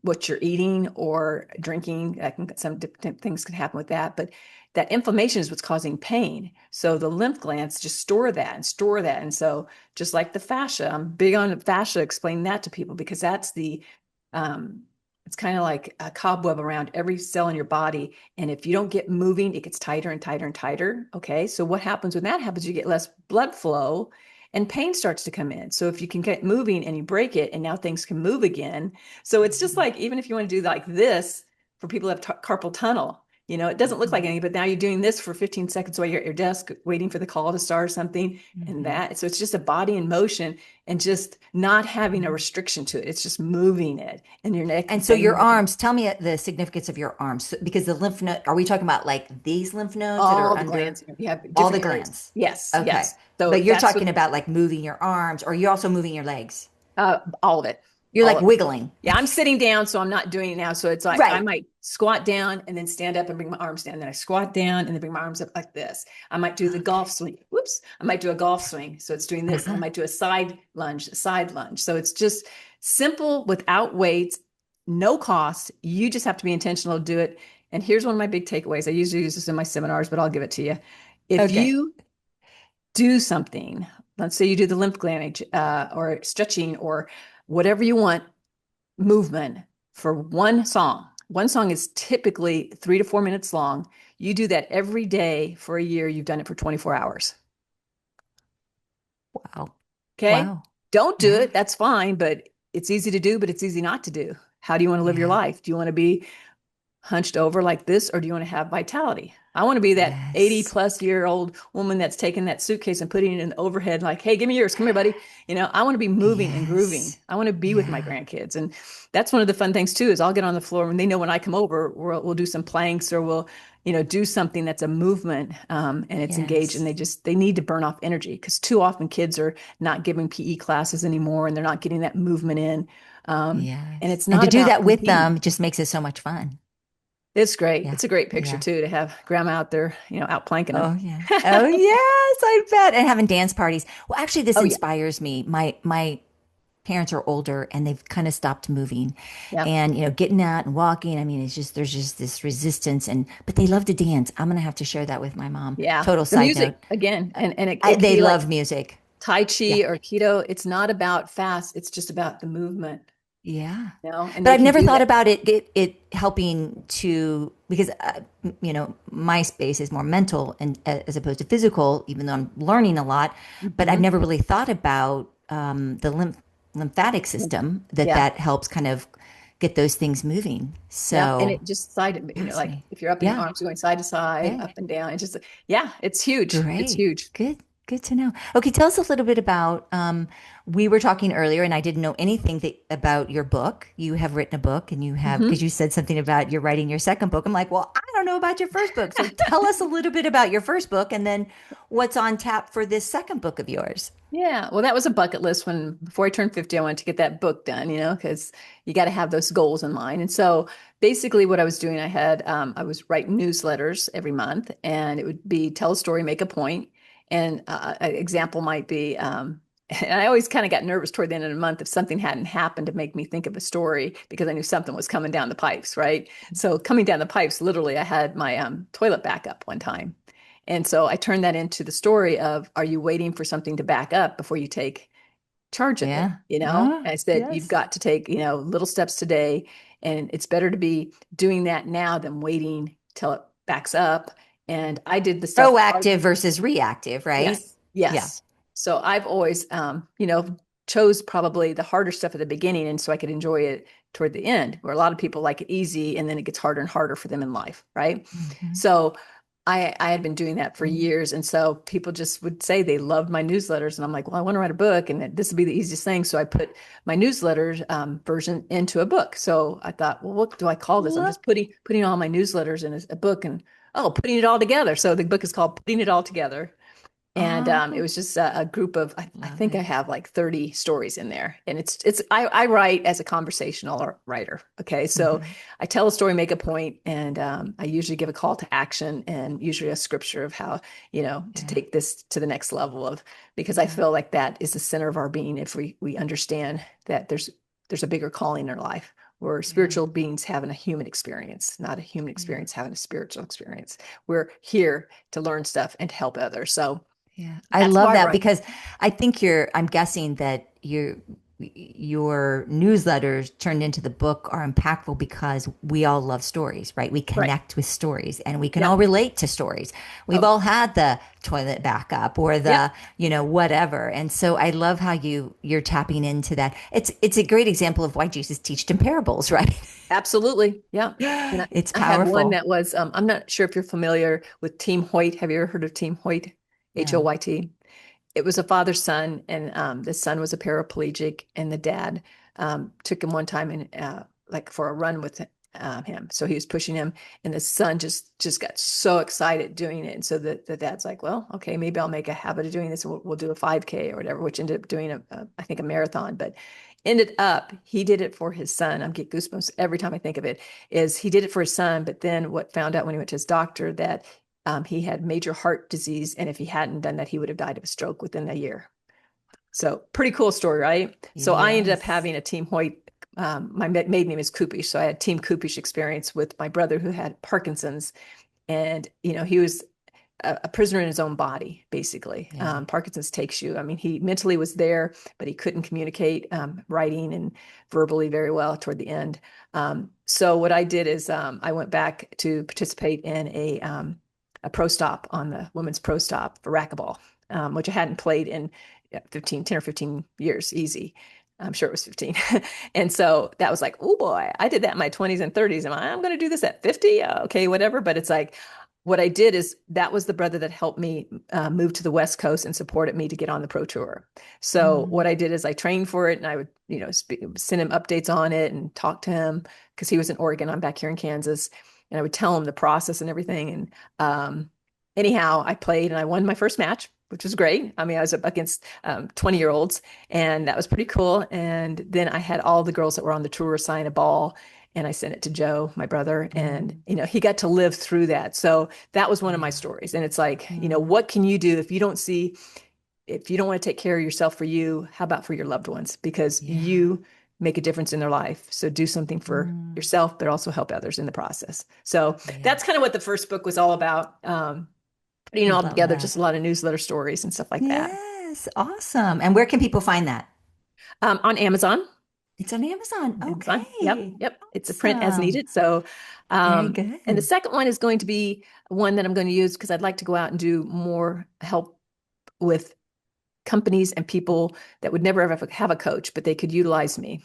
what you're eating or drinking. Some different things can happen with that, but that inflammation is what's causing pain. So the lymph glands just store that and store that. And so just like the fascia, I'm big on fascia, explaining that to people because that's um, it's kind of like a cobweb around every cell in your body. And if you don't get moving, it gets tighter and tighter and tighter. Okay. So what happens when that happens? You get less blood flow and pain starts to come in. So if you can get moving and you break it and now things can move again. So it's just Mhm. like, even if you want to do like this for people who have carpal tunnel, it doesn't look like Mhm. anything, but now you're doing this for 15 seconds while you're at your desk waiting for the call to start or something. And Mhm. that, so it's just a body in motion and just not having a Mhm. restriction to it. It's just moving it and your neck And so bending your back and arms, tell me the significance of your arms. Because the lymph node, are we talking about like these lymph nodes that are all the under glands. You have all the different areas. glands? Yes, Okay. yes. So But you're that's what talking about like moving your arms or you're also moving your legs. all of it. You're like wiggling. Yeah, I'm sitting down, so I'm not doing it now. So it's like I Right. might squat down and then stand up and bring my arms down. Then I squat down and then bring my arms up like this. I might do the golf Okay. swing. Whoops. I might do a golf swing. So it's doing this. And I Uh-huh. might do a side lunge, side lunge. So it's just simple without weights, no cost. You just have to be intentional to do it. And here's one of my big takeaways. I usually use this in my seminars, but I'll give it to you. If Okay. you do something, let's say you do the lymph gland or stretching or whatever you want, movement for one song. One song is typically 3 to 4 minutes long. You do that every day for a year. You've done it for 24 hours. Wow. Okay. Wow. Don't do Yeah. it. That's fine, but it's easy to do, but it's easy not to do. How do you want to live your Yeah. life? Do you want to be hunched over like this, or do you want to have vitality? I want to be that 80 Yes. plus year old woman that's taking that suitcase and putting it in the overhead, like, hey, give me yours. Come here, buddy. I want to be moving and grooving. Yes. I want to be with my Yeah. grandkids. And that's one of the fun things too, is I'll get on the floor and they know when I come over, we'll do some planks or we'll, do something that's a movement and it's engaged and Yes. they need to burn off energy because too often kids are not giving PE classes anymore and they're not getting that movement in. And Yes. it's And not to do about that with competing. them just makes it so much fun. It's great. Yeah. It's a great picture Yeah. too to have grandma out there, out planking them. Oh yeah. Oh yes, I bet. And having dance parties. Well, actually, this Oh yeah. inspires me. My parents are older and they've kind of stopped moving Yeah. and getting out and walking. I mean, it's just there's just this resistance and but they love to dance. I'm gonna have to share that with my mom. Yeah. Total The side note. music again, and it can They be like love music. Tai Yeah. Chi or Keto. It's not about fast. It's just about the movement, Yeah. and But they I've can never do thought that. about it helping to because my space is more mental and as opposed to physical, even though I'm learning a lot. But I've Hmm. never really thought about the lymphatic system Yeah. that helps kind of get those things moving. Yeah. And So it just side, like fascinating. if you're up in your Yeah. arms going side to side, Okay. up and down, it's just, yeah, it's huge. It's Great. huge. Good. Good to know. Okay, tell us a little bit about. We were talking earlier, and I didn't know anything about your book. You have written a book, and you have because Hmm. you said something about you're writing your second book. I'm like, well, I don't know about your first book, so tell us a little bit about your first book, and then what's on tap for this second book of yours. Yeah, well, that was a bucket list when before I turned 50, I wanted to get that book done, because you got to have those goals in mind. And so basically what I was doing, I was writing newsletters every month and it would be tell a story, make a point. And an example might be, and I always kind of got nervous toward the end of the month if something hadn't happened to make me think of a story because I knew something was coming down the pipes, right? So coming down the pipes, literally, I had my toilet back up one time. And so I turned that into the story of, are you waiting for something to back up before you take charge of it? Yeah. And I said, you've Yes. got to take, little steps today. And it's better to be doing that now than waiting till it backs up. And I did the stuff hard. Proactive versus reactive, right? Yes. Yeah. Yes. So I've always, chose probably the harder stuff at the beginning. And so I could enjoy it toward the end, where a lot of people like it easy and then it gets harder and harder for them in life. Right. Hmm. So I had been doing that for years. And so people just would say they loved my newsletters. And I'm like, well, I want to write a book and this would be the easiest thing. So I put my newsletters version into a book. So I thought, well, what do I call this? I'm Love, just putting all my newsletters in a book and, oh, putting it all together. So the book is called Putting It All Together. And it oh, was just a group of, I love think I it. have like 30 stories in there. And I write as a conversational writer. Okay. So Hmm. I tell a story, make a point, and I usually give a call to action and usually a scripture of how, to Yeah. take this to the next level because I Yeah. feel like that is the center of our being. If we understand that there's a bigger calling in our life. We're Yeah. spiritual beings having a human experience, not a human Yeah. experience having a spiritual experience. We're here to learn stuff and to help others. So Yeah, I that's how love I that write. because I think I'm guessing that your newsletters turned into the book are impactful because we all love stories, right? We Right. connect with stories and we can Yeah. all relate to stories. We've Oh, all had the toilet backup or yep. whatever. And so I love how you're tapping into that. It's a great example of why Jesus teached in parables, right? Absolutely. Yeah. And It's I had one powerful. that was, I'm not sure if you're familiar with Team Hoyt. Have you ever heard of Team Hoyt? No. Hoyt. It was a father son, and the son was a paraplegic, and the dad took him one time and like for a run with him. So he was pushing him, and the son just got so excited doing it. And so the dad's like, well, okay, maybe I'll make a habit of doing this. We'll do a 5K or whatever, which ended up doing I think a marathon. But ended up, he did it for his son. I'm getting goosebumps every time I think of it, is he did it for his son, but then what found out when he went to his doctor that he had major heart disease. And if he hadn't done that, he would have died of a stroke within a year. So pretty cool story, right? So I ended up Yes. having a Team Hoyt. My maiden name is Coopish. So I had Team Coopish experience with my brother who had Parkinson's. And, he was a prisoner in his own body, basically. Yeah. Parkinson's takes you. I mean, he mentally was there, but he couldn't communicate writing and verbally very well toward the end. So what I did is I went back to participate in a pro stop on the women's pro stop for racquetball, which I hadn't played in 10 or 15 years, easy. I'm sure it was 15. And so that was like, oh boy, I did that in my 20s and 30s. And I'm going to do this at 50. Okay, whatever. But it's like, what I did is that was the brother that helped me move to the West Coast and supported me to get on the pro tour. So Mm. what I did is I trained for it and I would, send him updates on it and talk to him because he was in Oregon. I'm back here in Kansas. And I would tell him the process and everything. And anyhow, I played and I won my first match, which was great. I mean, I was up against 20-year-olds and that was pretty cool. And then I had all the girls that were on the tour sign a ball and I sent it to Joe, my brother, and Mm. he got to live through that. So that was one of my Yeah. stories. And it's like, Mm. what can you do if you don't want to take care of yourself for you, how about for your loved ones? Because Yeah. you make a difference in their life. So do something for Mm. yourself, but also help others in the process. So Yeah. that's kind of what the first book was all about. Putting it I all love together, that. just a lot of newsletter stories and stuff like that. Yes. Awesome. And where can people find that? On Amazon. It's on Amazon. Amazon. Yep. Okay. Yep. It's a print as Awesome. needed. So, Very and the good. second one is going to be one that I'm going to use because I'd like to go out and do more help with companies and people that would never ever have a coach, but they could utilize me.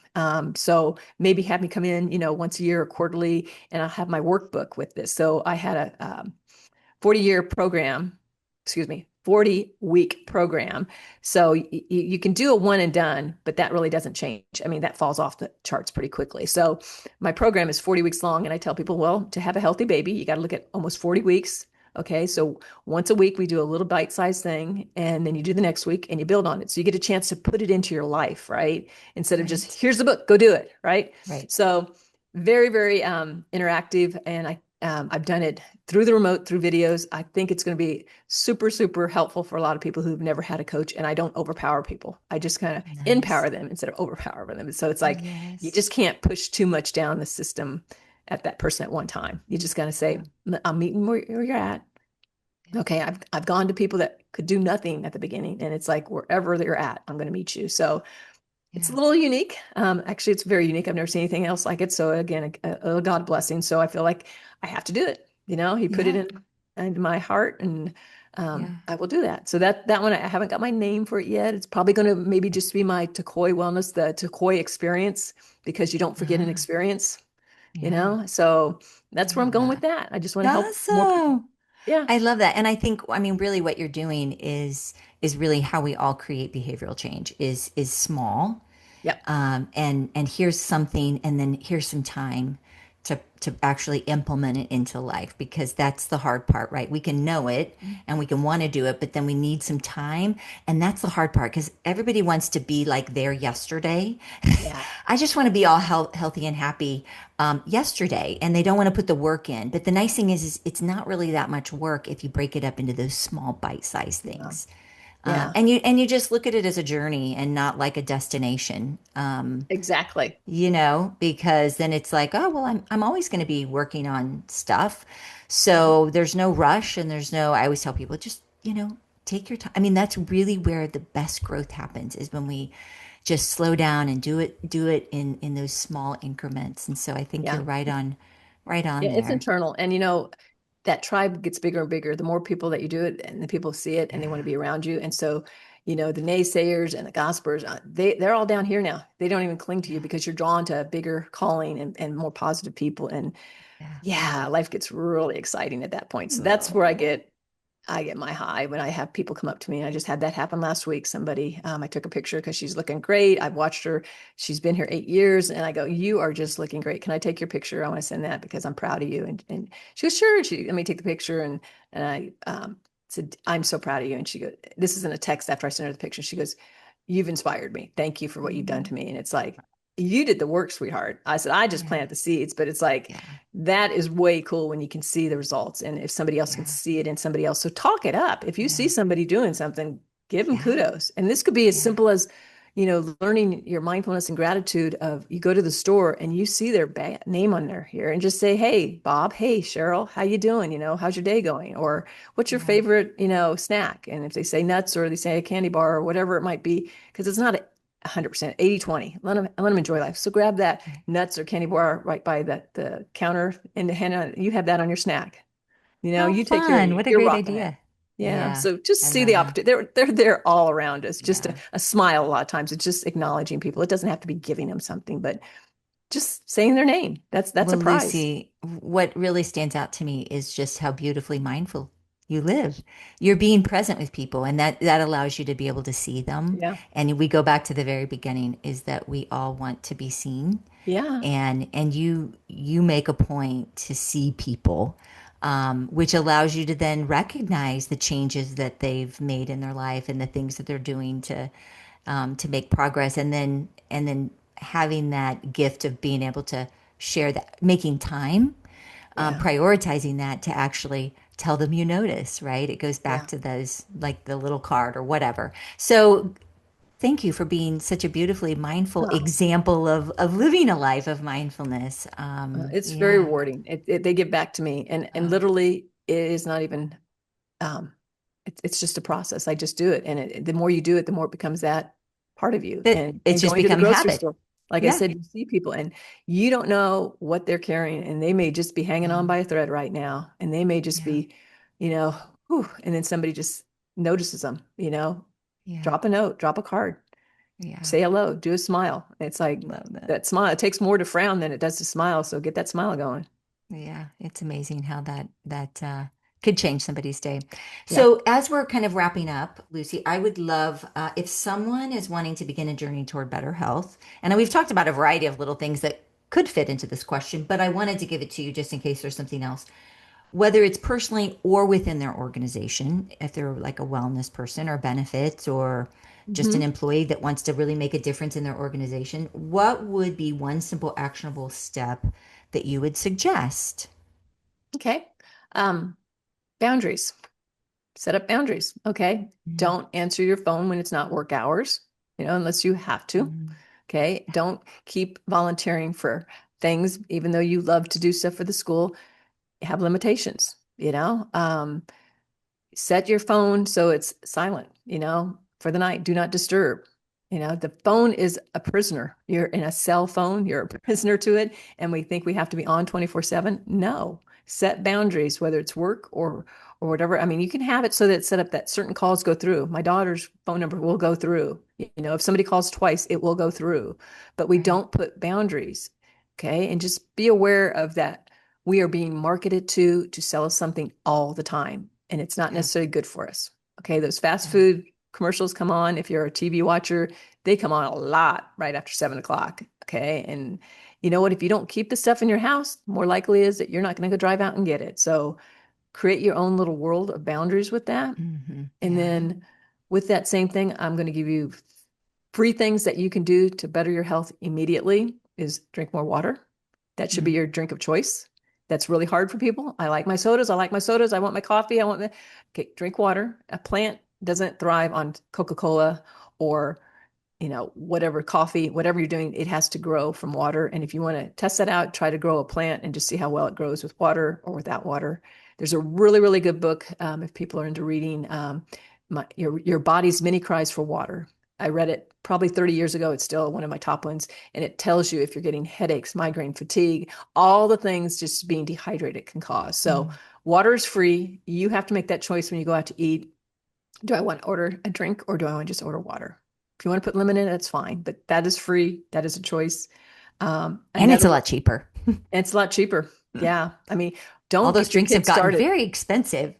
So maybe have me come in, once a year or quarterly, and I'll have my workbook with this. So I had a 40-year program, excuse me, 40-week program. So you can do a one and done, but that really doesn't change. I mean, that falls off the charts pretty quickly. So my program is 40 weeks long. And I tell people, well, to have a healthy baby, you got to look at almost 40 weeks. Okay. So once a week, we do a little bite-sized thing, and then you do the next week and you build on it. So you get a chance to put it into your life, right? Instead of just, Right. here's the book, go do it. Right. Right. So very, very interactive. And I've done it through the remote, through videos. I think it's going to be super, super helpful for a lot of people who've never had a coach. And I don't overpower people. I just kind of Nice. empower them instead of overpower them. So it's like you Yes. just can't push too much down the system at that person at one time. You just got to say, Yeah. I'm meeting where you're at. Okay, I've gone to people that could do nothing at the beginning, and it's like wherever they're at, I'm going to meet you. So it's a Yeah. little unique. Actually, it's very unique. I've never seen anything else like it. So again, a God blessing. So I feel like I have to do it. He put it Yeah. in my heart, and Yeah. I will do that. So that one, I haven't got my name for it yet. It's probably going to maybe just be my Takoi Wellness, the Takoi experience, because you don't forget an Ah, experience. yeah. So I that's where I'm love going with that. that. I just want to help more people. Awesome. Yeah. I love that. And I think, I mean, really what you're doing is really how we all create behavioral change is small. Yep. And here's something, and then here's some time to actually implement it into life, because that's the hard part, right? We can know it and we can want to do it, but then we need some time, and that's the hard part because everybody wants to be like there yesterday. Yeah. I just want to be all healthy and happy yesterday, and they don't want to put the work in. But the nice thing is it's not really that much work if you break it up into those small bite-sized Yeah. things. Yeah. And you just look at it as a journey and not like a destination. Exactly. Because then it's like, oh, well, I'm always going to be working on stuff. So there's no rush, and I always tell people, just, take your time. I mean, that's really where the best growth happens, is when we just slow down and do it in those small increments. And so I think you're Yeah. right on Yeah, it's there. internal. And that tribe gets bigger and bigger. The more people that you do it and the people see it and they want to Yeah. be around you. And so, the naysayers and the gossipers, they're all down here now. They don't even cling to you Yeah. because you're drawn to a bigger calling and more positive people. And Yeah. yeah, life gets really exciting at that point. So that's where I Oh, get my high when I have people come up to me. And I just had that happen last week. Somebody, I took a picture because she's looking great. I've watched her. She's been here 8 years. And I go, you are just looking great. Can I take your picture? I want to send that because I'm proud of you. And she goes, sure. She let me take the picture. And I said, I'm so proud of you. And she goes, this isn't a text after I sent her the picture. She goes, you've inspired me. Thank you for what you've done Mm, to me. And it's like, you did the work, sweetheart. I said, I just yeah, planted the seeds, but it's like, yeah, that is way cool when you can see the results. And if somebody else can yeah, see it in somebody else, so talk it up. If you see yeah, somebody doing something, give them yeah, kudos. And this could be as yeah. simple as, learning your mindfulness and gratitude of you go to the store and you see their name on there here and just say, hey, Bob, hey, Cheryl, how you doing? How's your day going? Or what's your Yeah. favorite, snack? And if they say nuts or they say a candy bar or whatever it might be, because it's not 100%, 80-20. Let them enjoy life. So grab that Right. nuts or candy bar right by the counter and hand on, you have that on your snack. How You take care of fun. you. What a You're great rocking it. idea. Yeah. Yeah, So just I see love the that. opportunity. They're there all around us. Just a, Yeah. a smile a lot of times. It's just acknowledging people. It doesn't have to be giving them something, but just saying their name. That's a Well, prize. Lucy, what really stands out to me is just how beautifully mindful you live. You're being present with people, and that allows you to be able to see them. Yeah. And we go back to the very beginning, is that we all want to be seen, Yeah. and you make a point to see people, which allows you to then recognize the changes that they've made in their life and the things that they're doing to make progress, and then having that gift of being able to share that, making time, Yeah. prioritizing that to actually tell them you notice, right? It goes back Yeah. to those, like the little card or whatever. So thank you for being such a beautifully mindful Oh, example of living a life of mindfulness. it's very Yeah. rewarding. They give back to me, and Oh, literally, it is not even. Um, it's just a process. I just do it, and the more you do it, the more it becomes that part of you. that And it's and just going to the become grocery habit. store, like I Yeah. said, you see people, and you don't know what they're carrying, and they may just be hanging on Oh, by a thread right now, and they may just yeah. be, you know, whew, and then somebody just notices them. Yeah. Drop a note, drop a card, Yeah. say hello, do a smile. It's like Love that. that smile. It takes more to frown than it does to smile. So get that smile going. Yeah, it's amazing how that could change somebody's day. Yeah. So, as we're kind of wrapping up, Lucy, I would love if someone is wanting to begin a journey toward better health, and we've talked about a variety of little things that could fit into this question, but I wanted to give it to you just in case there's something else, whether it's personally or within their organization, if they're like a wellness person or benefits or just an Hmm. employee that wants to really make a difference in their organization, what would be one simple actionable step that you would suggest? Okay. Um, Boundaries. Set up boundaries. Okay. Mm, Don't answer your phone when it's not work hours, unless you have to. mm, Okay. Don't keep volunteering for things, even though you love to do stuff for the school. Have limitations, set your phone so it's silent, for the night. Do not disturb. The phone is a prisoner. You're in a cell phone, you're a prisoner to it. And we think we have to be on 24/7. No, set boundaries, whether it's work or whatever. I mean, you can have it so that it's set up that certain calls go through. My daughter's phone number will go through. If somebody calls twice, it will go through. But we right. don't put boundaries. Okay. And just be aware of that. We are being marketed to sell us something all the time, and it's not Yeah. necessarily good for us. Okay, those fast Yeah. food commercials come on. If you're a TV watcher, they come on a lot right after 7 o'clock. Okay, and you know what? If you don't keep the stuff in your house, more likely is that you're not going to go drive out and get it. So create your own little world of boundaries with that. And Yeah. then with that same thing, I'm going to give you 3 things that you can do to better your health immediately is drink more water. That should be Mm, your drink of choice. That's really hard for people. I like my sodas. I like my sodas. I want my coffee. I want the okay, drink water. A plant doesn't thrive on Coca-Cola or whatever coffee, whatever you're doing, it has to grow from water. And if you want to test that out, try to grow a plant and just see how well it grows with water or without water. There's a really, really good book if people are into reading. Your body's many cries for water. I read it probably 30 years ago. It's still one of my top ones. And it tells you if you're getting headaches, migraine, fatigue, all the things just being dehydrated can cause. So mm, water is free. You have to make that choice when you go out to eat. Do I want to order a drink or do I want to just order water? If you want to put lemon in it, that's fine, but that is free. That is a choice. and it's Another a one, lot cheaper. and it's a lot cheaper. Yeah. I mean, All don't those get your drinks have kids gotten started. very expensive.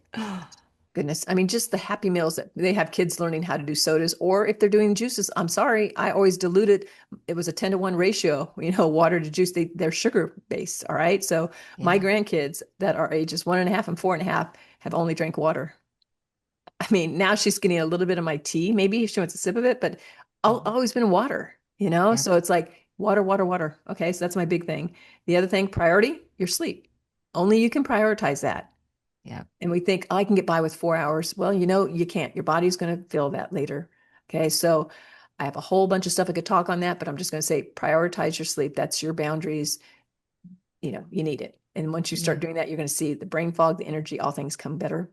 Goodness. I mean, just the Happy Meals that they have kids learning how to do sodas, or if they're doing juices, I'm sorry, I always diluted. It was a 10-to-1 ratio, water to juice. They're sugar based. All right. So my Yeah. grandkids that are ages 1.5 and 4.5 have only drank water. I mean, now she's getting a little bit of my tea. Maybe if she wants a sip of it, but always been water, you know? Yep. So it's like water, water, water. Okay. So that's my big thing. The other thing, priority, your sleep. Only you can prioritize that. Yep. And we think, oh, I can get by with 4 hours. Well, you know, you can't. Your body's going to feel that later. Okay. So I have a whole bunch of stuff I could talk on that, but I'm just going to say prioritize your sleep. That's your boundaries. You know, you need it. And once you start Yeah. doing that, you're going to see the brain fog, the energy, all things come better.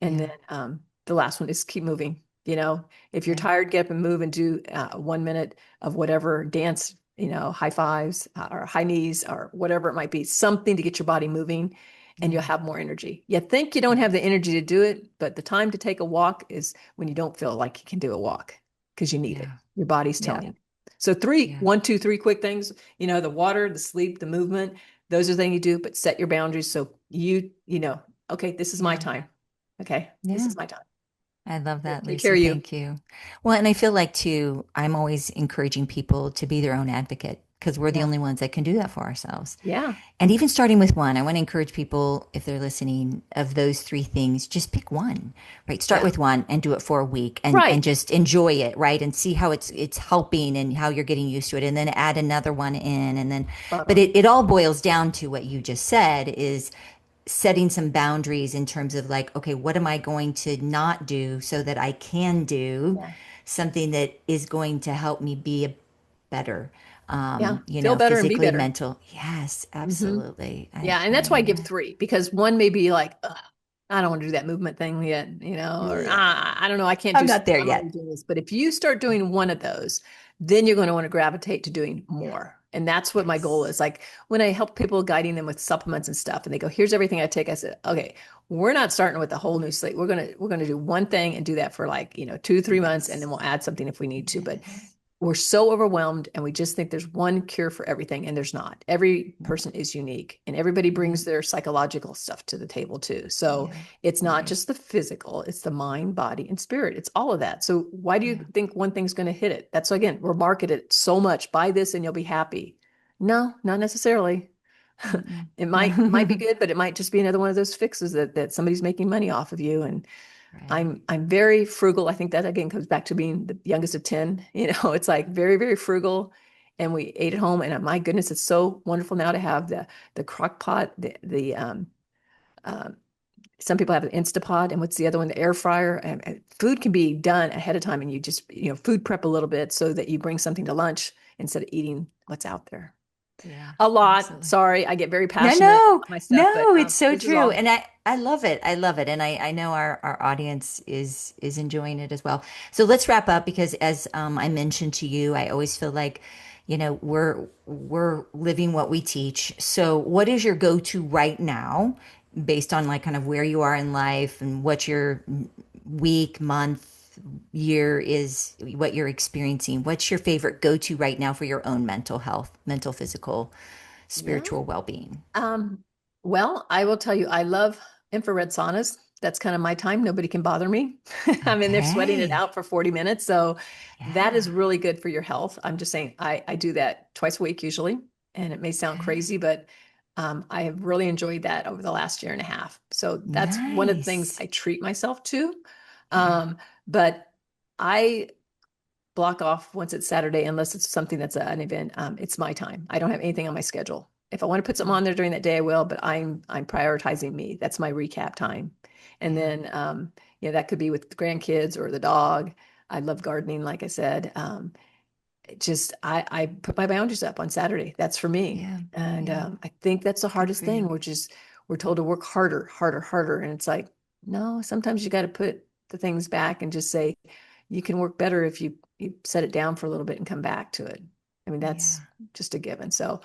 And Yeah. then the last one is keep moving. You know, if you're Yeah. tired, get up and move and do 1 minute of whatever dance, you know, high fives or high knees or whatever it might be, something to get your body moving and you'll Yeah. have more energy. You think you don't Yeah. have the energy to do it, but the time to take a walk is when you don't feel like you can do a walk because you need it. Yeah. Your body's Yeah. telling you. So three, Yeah. one, two, three quick things, you know, the water, the sleep, the movement, those are things you do, but set your boundaries. So you know, okay, this is my Yeah. time. Okay. This Yeah. is my time. I love We'll that, take care Lucy. of you. Thank you. Well, and I feel like too, I'm always encouraging people to be their own advocate because we're the Yeah. only ones that can do that for ourselves. Yeah. And even starting with one, I want to encourage people, if they're listening, of those three things, just pick one, right? Start Yeah. with one and do it for a week and Right. just enjoy it, right? And see how it's helping and how you're getting used to it. And then add another one in. And then, Spot but on. it all boils down to what you just said is setting some boundaries in terms of like, okay, what am I going to not do so that I can do Yeah. something that is going to help me be a better, Yeah. you Feel know, better and be physically, better. mental. Yes, Hmm. absolutely. Yeah. And that's why I give three because one may be like, "Ugh, I don't want to do that movement thing yet, you know, or Yeah, I don't know, I can't I'm do not sleep. there I'm already yet. doing this. But if you start doing one of those, then you're going to want to gravitate to doing Yeah. more. And that's what my goal Yes. is. Like when I help people guiding them with supplements and stuff, and they go, here's everything I take. I said, okay, we're not starting with a whole new slate. We're gonna do one thing and do that for like, you know, 2, 3 months, and then Yes. we'll add something if we need to. But Yes. we're so overwhelmed and we just think there's one cure for everything and there's not. Every Yeah. person is unique and everybody Yeah. brings their psychological stuff to the table too. So Yeah. it's not Right. just the physical, it's the mind, body, and spirit. It's all of that. So why do you Yeah. think one thing's going to hit it? That's again, we're marketed so much. Buy this and you'll be happy. No, not necessarily. Mm-mm. It might be good, but it might just be another one of those fixes that somebody's making money off of you. And Right. I'm very frugal. I think that again comes back to being the youngest of 10. You know, it's like very, very frugal. And we ate at home. And my goodness, it's so wonderful now to have the crock pot, the uh, some people have an Instapot, and what's the other one? The air fryer. And food can be done ahead of time, and you just food prep a little bit so that you bring something to lunch instead of eating what's out there. Yeah. A lot. Absolutely. Sorry, I get very No, passionate no, about my stuff, but no, it's so this is true. all. And I love it. I love it. And I know our audience is enjoying it as well. So let's wrap up because as I mentioned to you, I always feel like, you know, we're living what we teach. So what is your go-to right now based on like kind of where you are in life and what your week, month, year is, what you're experiencing? What's your favorite go-to right now for your own mental health, mental, physical, Yeah. spiritual well-being? Um, well, I will tell you, I love infrared saunas. That's kind of my time. Nobody can bother me. I'm in there sweating it Okay. out for 40 minutes. So that Yeah. is really good for your health. I'm just saying, I do that twice a week usually. And it may sound Okay. crazy, but I have really enjoyed that over the last year and a half. So that's one of the things Nice. I treat myself to. Yeah. But I block off once it's Saturday, unless it's something that's an event. It's my time. I don't have anything on my schedule. If I want to put something Yeah. on there during that day, I will, but I'm prioritizing me. That's my recap time. And Yeah. then that could be with the grandkids or the dog. I love gardening, like I said. Just I put my boundaries up on Saturday. That's for me. Yeah. And Yeah. I think that's the Good hardest for thing, you. which is we're told to work harder, harder, harder. And it's like, no, sometimes you got to put the things back and just say, you can work better if you set it down for a little bit and come back to it. I mean, that's Yeah. just a given. So,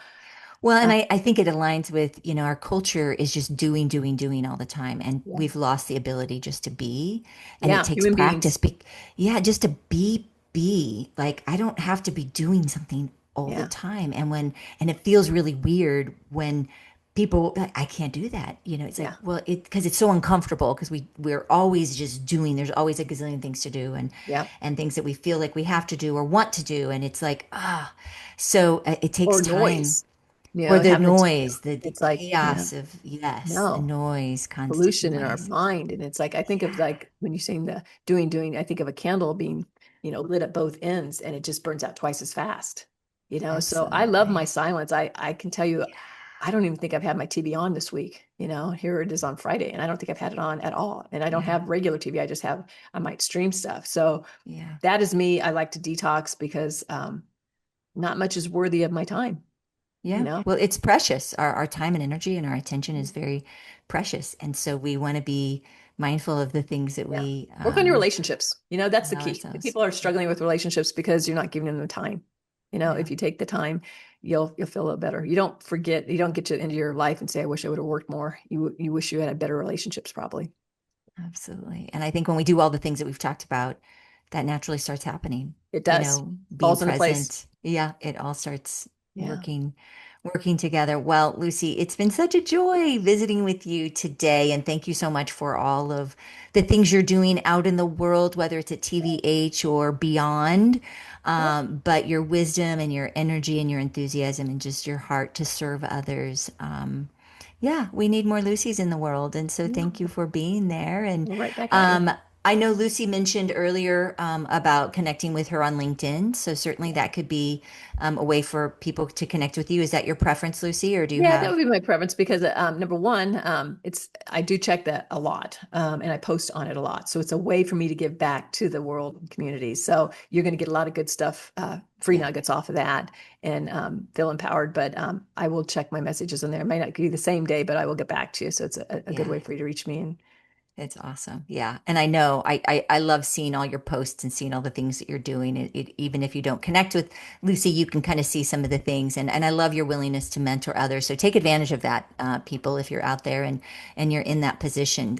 Well, and uh, I think it aligns with, you know, our culture is just doing, doing, doing all the time. And yeah, we've lost the ability just to be. And it yeah, takes human practice. beings. Yeah, just to be. Like, I don't have to be doing something all the Yeah, time. And it feels really weird when people, like, I can't do that. You know, it's like, yeah, well, because it's so uncomfortable because we're always just doing. There's always a gazillion things to do yeah. and things that we feel like we have to do or want to do. And it's like, so it takes Or time noise, or the having to, noise, the it's like, chaos of, yes, the no. noise, constant Pollution in our noise. mind. And it's like, I think of Yeah. like when you're saying the doing, I think of a candle being lit at both ends, and it just burns out twice as fast. So I love my Absolutely. silence. I can tell you, Yeah. I don't even think I've had my TV on this week. Here it is on Friday, and I don't think I've had it on at all. And I don't Yeah. have regular TV. I might stream stuff. So Yeah. that is me. I like to detox because not much is worthy of my time, you Yeah. know? Well, it's precious. Our time and energy and our attention is very precious. And so we want to be mindful of the things that Yeah. we Work on your relationships. That's the allow key. If ourselves. people are Yeah. struggling with relationships because you're not giving them the time. Yeah. If you take the time, you'll feel a little better. You don't forget, you don't get to the end of your life and say, I wish I would have worked more. You wish you had better relationships, probably. Absolutely. And I think when we do all the things that we've talked about, that naturally starts happening. It does. Being Falls into place. present. Yeah, it all starts Yeah. working together. Well, Lucy, it's been such a joy visiting with you today. And thank you so much for all of the things you're doing out in the world, whether it's at TVH or beyond. Yep. But your wisdom and your energy and your enthusiasm and just your heart to serve others. Yeah, we need more Lucys in the world. And so Yeah. thank you for being there. And We're right back at you. um, I know Lucy mentioned earlier about connecting with her on LinkedIn. So certainly Yeah. that could be a way for people to connect with you. Is that your preference, Lucy, or do you Yeah, that would have? be my preference because number one, it's I do check that a lot, and I post on it a lot. So it's a way for me to give back to the world and community. So you're going to get a lot of good stuff, free Yeah, nuggets off of that, and feel empowered. But I will check my messages in there. It may not be the same day, but I will get back to you. So it's a good yeah. way for you to reach me. And It's awesome. Yeah. And I know I love seeing all your posts and seeing all the things that you're doing. Even if you don't connect with Lucy, you can kind of see some of the things. And I love your willingness to mentor others. So take advantage of that, people, if you're out there and you're in that position.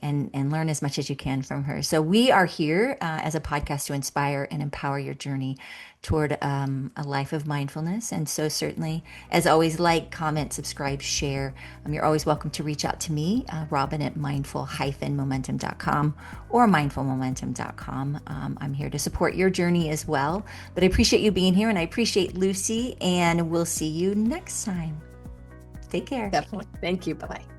And learn as much as you can from her. So we are here as a podcast to inspire and empower your journey toward a life of mindfulness. And so certainly, as always, like, comment, subscribe, share. You're always welcome to reach out to me, Robin at mindful-momentum.com or mindfulmomentum.com. I'm here to support your journey as well. But I appreciate you being here, and I appreciate Lucy, and we'll see you next time. Take care. definitely, thank you. Bye bye.